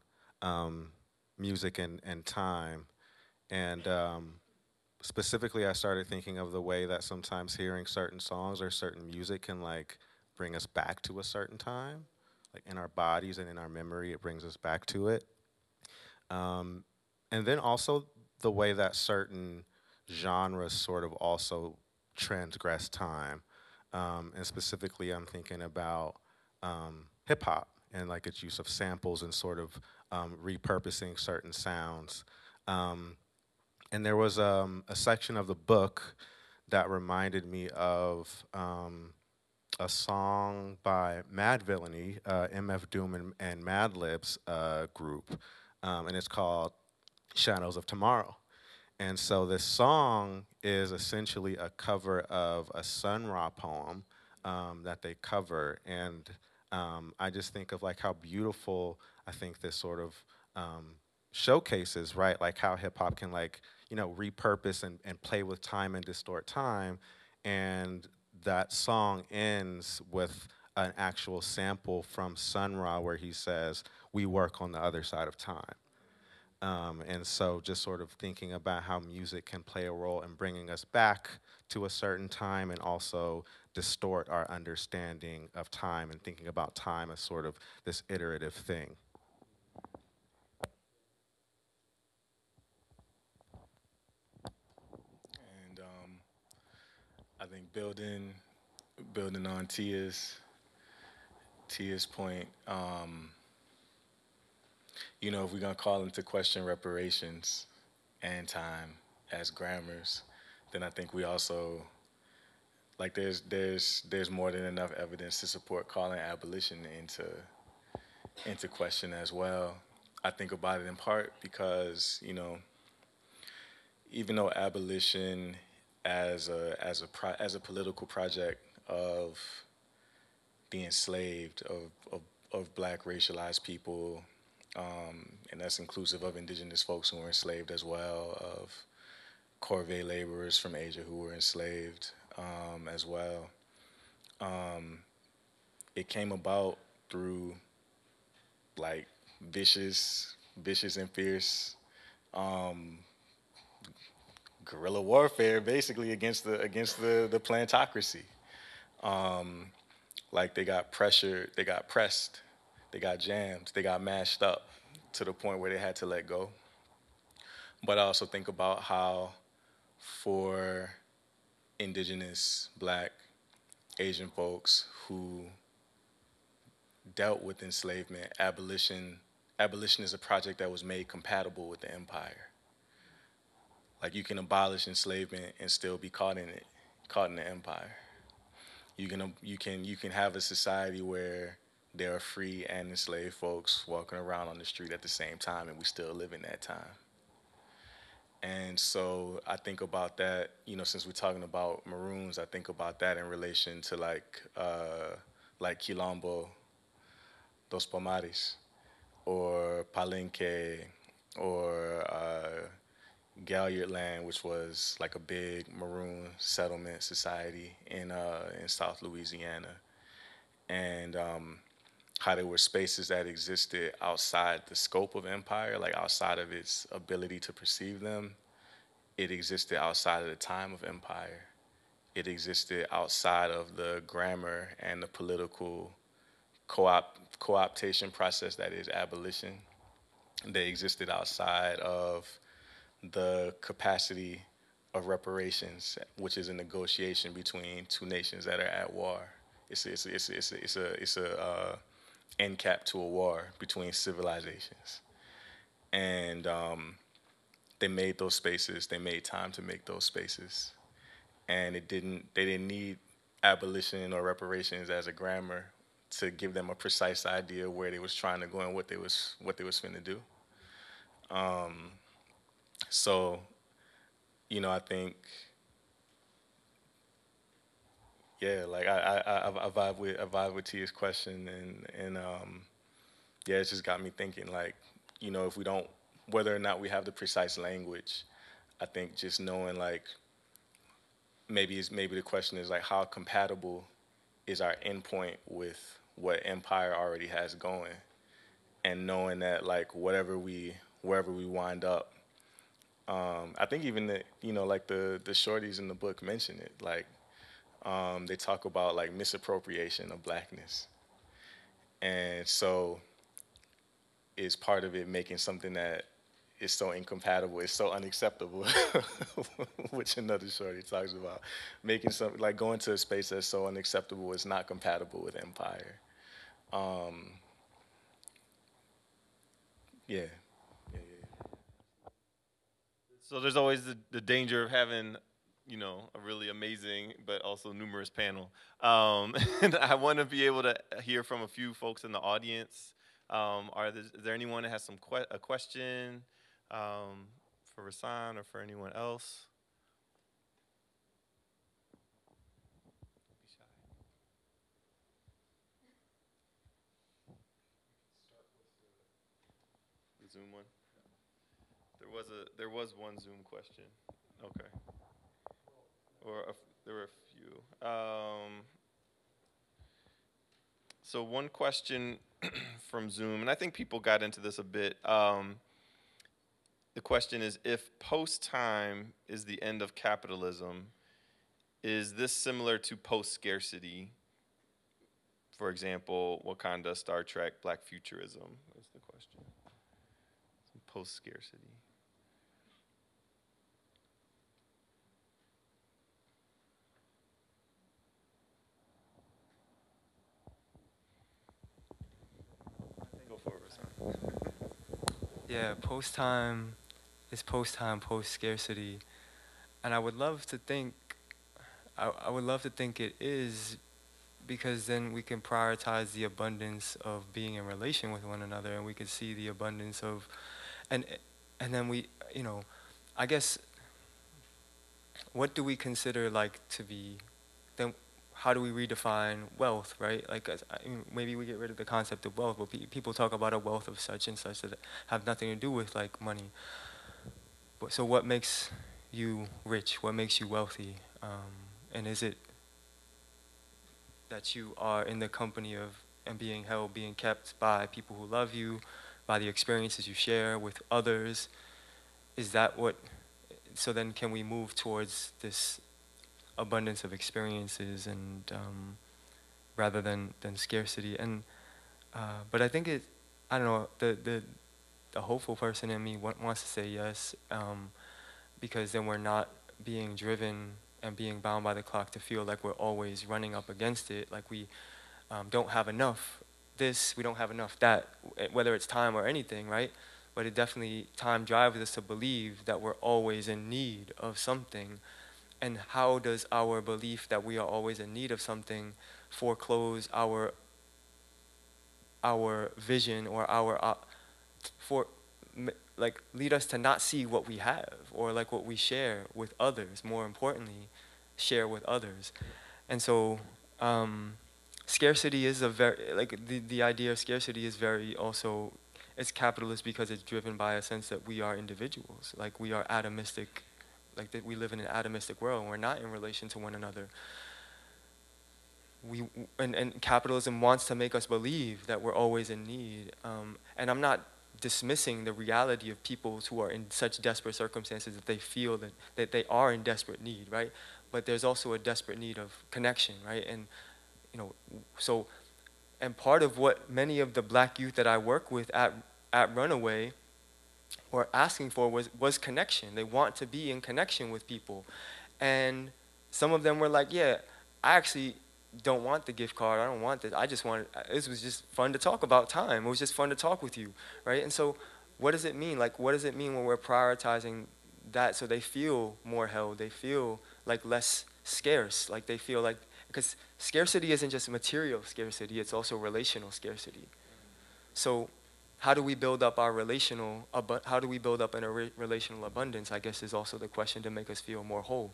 music and time, and specifically, I started thinking of the way that sometimes hearing certain songs or certain music can like bring us back to a certain time, like in our bodies and in our memory, it brings us back to it. Um, and then also the way that certain genres sort of also transgress time. And specifically, I'm thinking about hip hop and like its use of samples and sort of repurposing certain sounds. Um, and there was a section of the book that reminded me of a song by Mad Villainy, MF Doom and Madlib's group, and it's called Shadows of Tomorrow. And so this song is essentially a cover of a Sun Ra poem that they cover, and I just think of like how beautiful I think this sort of showcases, right? Like how hip hop can like repurpose and play with time and distort time, and that song ends with an actual sample from Sun Ra where he says, "We work on the other side of time." And so just sort of thinking about how music can play a role in bringing us back to a certain time and also distort our understanding of time and thinking about time as sort of this iterative thing. And I think building on Tia's point, if we're gonna call into question reparations and time as grammars, then I think we also like there's more than enough evidence to support calling abolition into question as well. I think about it in part because even though abolition as a political project of the enslaved of black racialized people, and that's inclusive of indigenous folks who were enslaved as well, of corvée laborers from Asia who were enslaved as well. It came about through like vicious and fierce guerrilla warfare, basically against the plantocracy. Like they got pressured, they got pressed, they got jammed, they got mashed up, to the point where they had to let go. But I also think about how for indigenous, black, Asian folks who dealt with enslavement, abolition is a project that was made compatible with the empire. Like you can abolish enslavement and still be caught in it, caught in the empire. You can have a society where there are free and enslaved folks walking around on the street at the same time, and we still live in that time. And so I think about that, since we're talking about Maroons, I think about that in relation to like Quilombo, Dos Palmares, or Palenque, or Galliard Land, which was like a big Maroon settlement society in South Louisiana, and how there were spaces that existed outside the scope of empire, like outside of its ability to perceive them. It existed outside of the time of empire. It existed outside of the grammar and the political co-optation process that is abolition. They existed outside of the capacity of reparations, which is a negotiation between two nations that are at war. It's a end cap to a war between civilizations, and they made those spaces. They made time to make those spaces, and they didn't need abolition or reparations as a grammar to give them a precise idea where they was trying to go and what they was finna do. So, I think, yeah, like I vibe with Tia's question, and yeah, it just got me thinking, like, if we don't, whether or not we have the precise language, I think just knowing, like, maybe the question is, like, how compatible is our endpoint with what empire already has going, and knowing that, like, wherever we wind up, I think even the, like the shorties in the book mention it, like, they talk about like misappropriation of blackness, and so is part of it making something that is so incompatible, it's so unacceptable, which another shorty talks about, making something like going to a space that's so unacceptable is not compatible with empire. Yeah. So there's always the danger of having, a really amazing but also numerous panel. And I want to be able to hear from a few folks in the audience. Is there anyone that has a question for Rahsaan or for anyone else? The Zoom one. There was one Zoom question. Okay. There were a few. So one question from Zoom, and I think people got into this a bit. The question is, if post-time is the end of capitalism, is this similar to post-scarcity? For example, Wakanda, Star Trek, Black Futurism is the question. Post-scarcity. Go for it, Rahsaan. Yeah, post-time is post-time, post-scarcity. And I would love to think it is, because then we can prioritize the abundance of being in relation with one another, and we can see the abundance of, and then we, I guess, what do we consider like to be, then how do we redefine wealth, right? Like, maybe we get rid of the concept of wealth, but people talk about a wealth of such and such that have nothing to do with like money. But so what makes you rich? What makes you wealthy? And is it that you are in the company of and being held, being kept by people who love you, by the experiences you share with others? Is that what, so then can we move towards this abundance of experiences and rather than scarcity? And but I think I don't know, the hopeful person in me wants to say yes, because then we're not being driven and being bound by the clock to feel like we're always running up against it, like we don't have enough this, we don't have enough that, whether it's time or anything, right? But it definitely, time drives us to believe that we're always in need of something. And how does our belief that we are always in need of something foreclose our vision, or our lead us to not see what we have, or like what we share with others, more importantly, share with others. And so scarcity is a very, the idea of scarcity is very also, it's capitalist because it's driven by a sense that we are individuals, like we are atomistic, like that we live in an atomistic world and we're not in relation to one another. And capitalism wants to make us believe that we're always in need. And I'm not dismissing the reality of people who are in such desperate circumstances that they feel that they are in desperate need, right? But there's also a desperate need of connection, right? And so, and part of what many of the black youth that I work with at Runaway were asking for was connection. They want to be in connection with people. And some of them were like, yeah, I actually don't want the gift card. I don't want this. I just wanted, this was just fun to talk about time. It was just fun to talk with you, right? And so what does it mean? Like, what does it mean when we're prioritizing that so they feel more held? They feel like less scarce. Like they feel like, because scarcity isn't just material scarcity, it's also relational scarcity. So how do we build up our relational, how do we build up in a relational abundance, I guess, is also the question to make us feel more whole.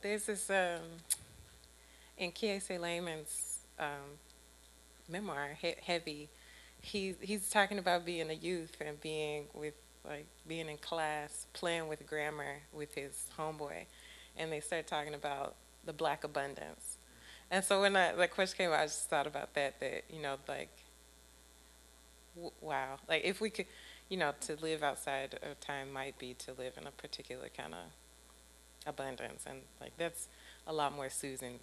There's this, in Kiese Layman's memoir, Heavy, he's talking about being a youth and being in class, playing with grammar with his homeboy. And they start talking about the black abundance. And so when that question came out, I just thought about that, wow. Like if we could, to live outside of time might be to live in a particular kind of abundance, and like that's a lot more soothing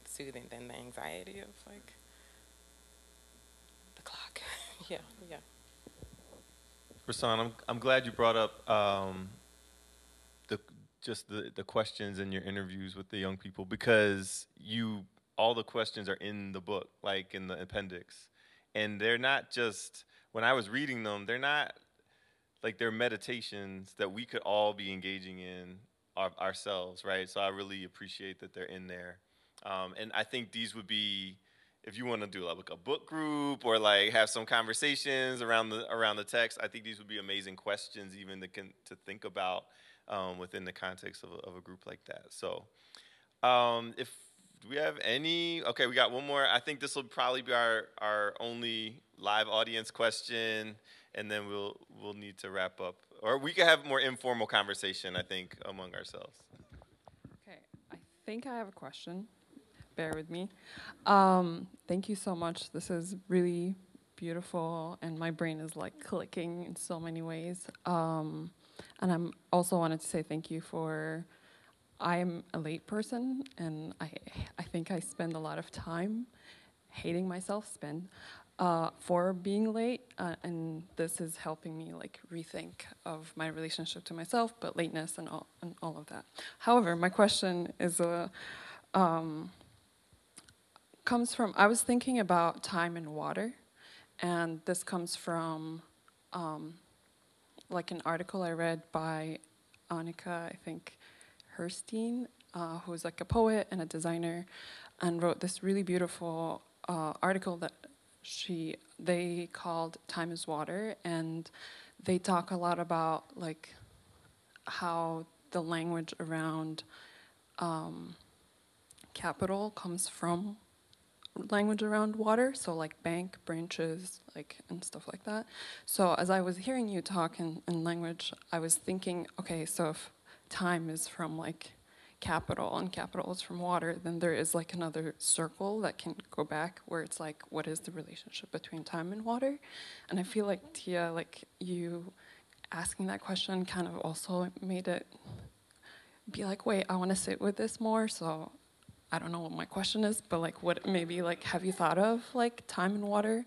than the anxiety of like the clock. yeah. Rahsaan, I'm glad you brought up the questions in your interviews with the young people, because all the questions are in the book, like in the appendix, and they're not just, when I was reading them, they're not like, they're meditations that we could all be engaging in ourselves, right? So I really appreciate that they're in there. And I think these would be, if you want to do like a book group or like have some conversations around the text, I think these would be amazing questions even to think about within the context of a group like that. So if do we have any? Okay, we got one more. I think this will probably be our only live audience question, and then we'll need to wrap up. Or we could have more informal conversation, I think, among ourselves. Okay, I think I have a question. Bear with me. Thank you so much. This is really beautiful, and my brain is like clicking in so many ways. And I'm also wanted to say thank you for, I'm a late person, and I think I spend a lot of time hating myself for being late, and this is helping me like rethink of my relationship to myself, but lateness and all of that. However, my question is comes from, I was thinking about time and water, and this comes from like an article I read by Annika, I think, Herstein, who's like a poet and a designer, and wrote this really beautiful article that they called Time is Water, and they talk a lot about like how the language around capital comes from language around water, so like bank, branches, like, and stuff like that. So as I was hearing you talk in language, I was thinking, okay, so if time is from like capital and capital is from water, then there is like another circle that can go back where it's like, what is the relationship between time and water? And I feel like Tia, like you asking that question kind of also made it be like, wait, I want to sit with this more. So I don't know what my question is, but like what maybe like have you thought of like time and water?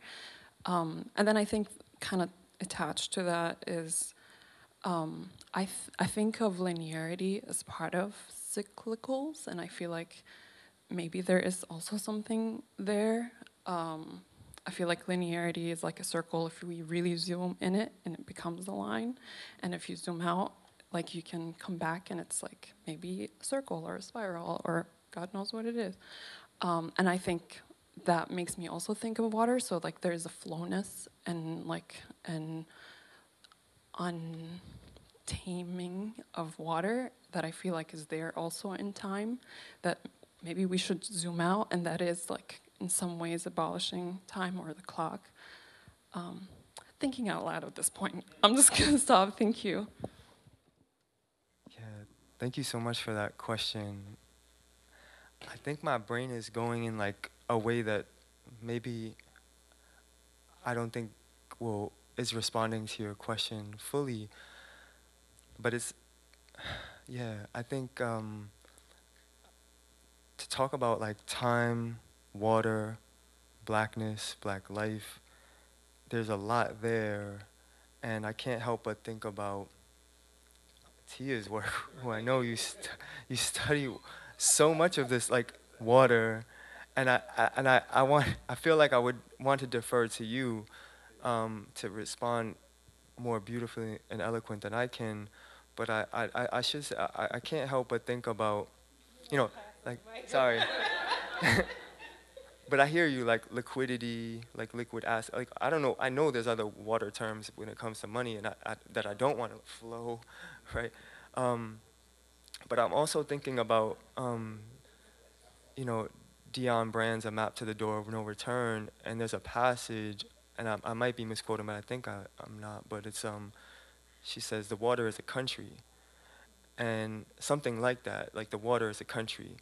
And then I think kind of attached to that is I think of linearity as part of cyclicals, and I feel like maybe there is also something there. I feel like linearity is like a circle if we really zoom in it and it becomes a line. And if you zoom out, like you can come back and it's like maybe a circle or a spiral or God knows what it is. And I think that makes me also think of water. So like there's a flowness and like an untaming of water that I feel like is there also in time, that maybe we should zoom out, and that is like in some ways abolishing time or the clock. Thinking out loud at this point. I'm just gonna stop, thank you. Yeah, thank you so much for that question. I think my brain is going in like a way that maybe I don't think is responding to your question fully, but it's, yeah, I think to talk about like time, water, blackness, black life, there's a lot there, and I can't help but think about Tia's work, who I know you study so much of this, like water, and I feel like I would want to defer to you to respond more beautifully and eloquent than I can, but I should say, I can't help but think about, you know, like, sorry. But I hear you, like liquidity, like liquid asset. Like I don't know. I know there's other water terms when it comes to money, and that I don't want to flow, right? But I'm also thinking about, you know, Dion Brand's "A Map to the Door of No Return," and there's a passage, and I might be misquoting, but I think I'm not. But it's she says the water is a country, and something like that, like the water is a country.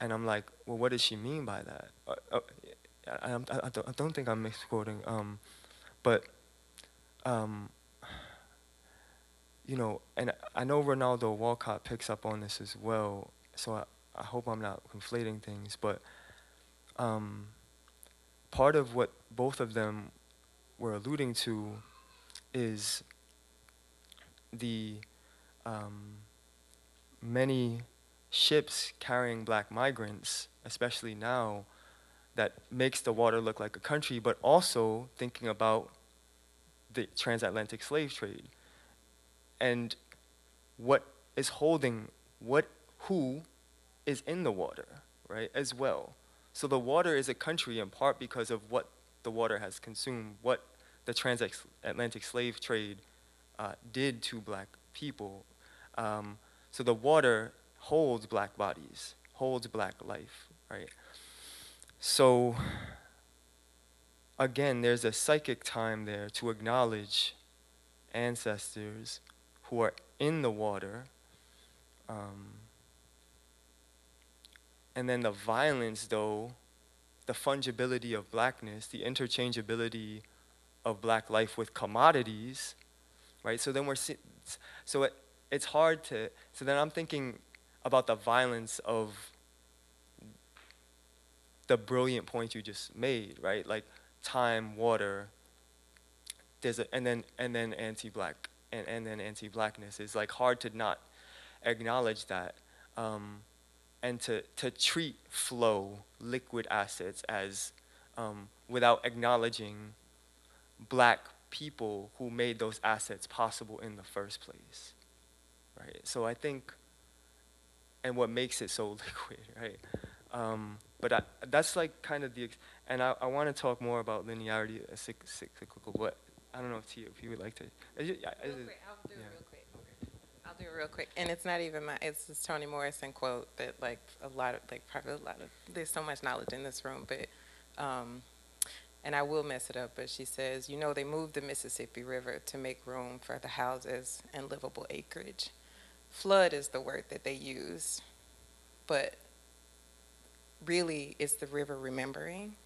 And I'm like, well, what does she mean by that? I don't think I'm misquoting, but you know, and I know Ronaldo Walcott picks up on this as well, so I hope I'm not conflating things, but part of what both of them were alluding to is the many ships carrying black migrants, especially now, that makes the water look like a country, but also thinking about the transatlantic slave trade and what is holding who is in the water, right, as well. So the water is a country in part because of what the water has consumed, what the transatlantic slave trade did to black people. So the water holds black bodies, holds black life, right? So again, there's a psychic time there to acknowledge ancestors who are in the water, and then the violence, though, the fungibility of blackness, the interchangeability of black life with commodities, right? So then it's hard to, so then I'm thinking about the violence of the brilliant point you just made, right? Like time, water, and then anti-black, and then anti-blackness. It's like hard to not acknowledge that, and to treat flow, liquid assets as, without acknowledging black people who made those assets possible in the first place, right? So I think, and what makes it so liquid, right? But that's like kind of and I want to talk more about linearity, cyclical, but I don't know if Tia, if you would like to. I'll do it real quick. I'll do it real quick. And it's not even it's this Toni Morrison quote that like there's so much knowledge in this room, but, and I will mess it up, but she says, you know, they moved the Mississippi River to make room for the houses and livable acreage. Flood is the word that they use, but really it's the river remembering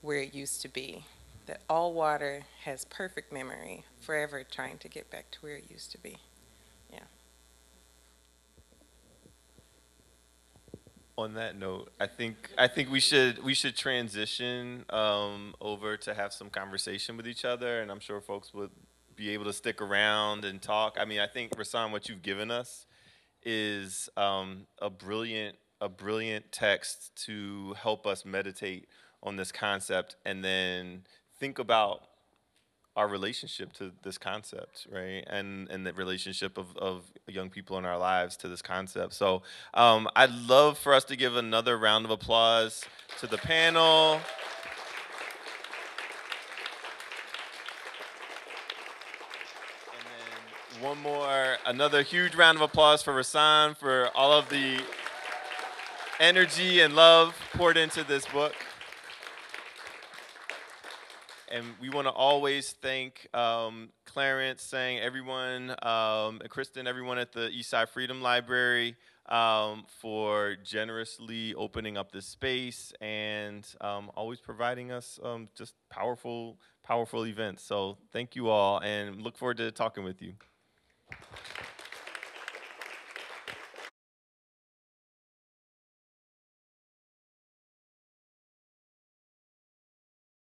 where it used to be. That all water has perfect memory, forever trying to get back to where it used to be. Yeah. On that note, I think we should transition over to have some conversation with each other, and I'm sure folks would be able to stick around and talk. I mean, I think Rahsaan, what you've given us is a brilliant text to help us meditate on this concept, and then think about our relationship to this concept, right? And the relationship of young people in our lives to this concept. So I'd love for us to give another round of applause to the panel. And then another huge round of applause for Rahsaan for all of the energy and love poured into this book. And we want to always thank Clarence, saying everyone, and Kristen, everyone at the Eastside Freedom Library for generously opening up this space and always providing us just powerful events. So thank you all, and look forward to talking with you.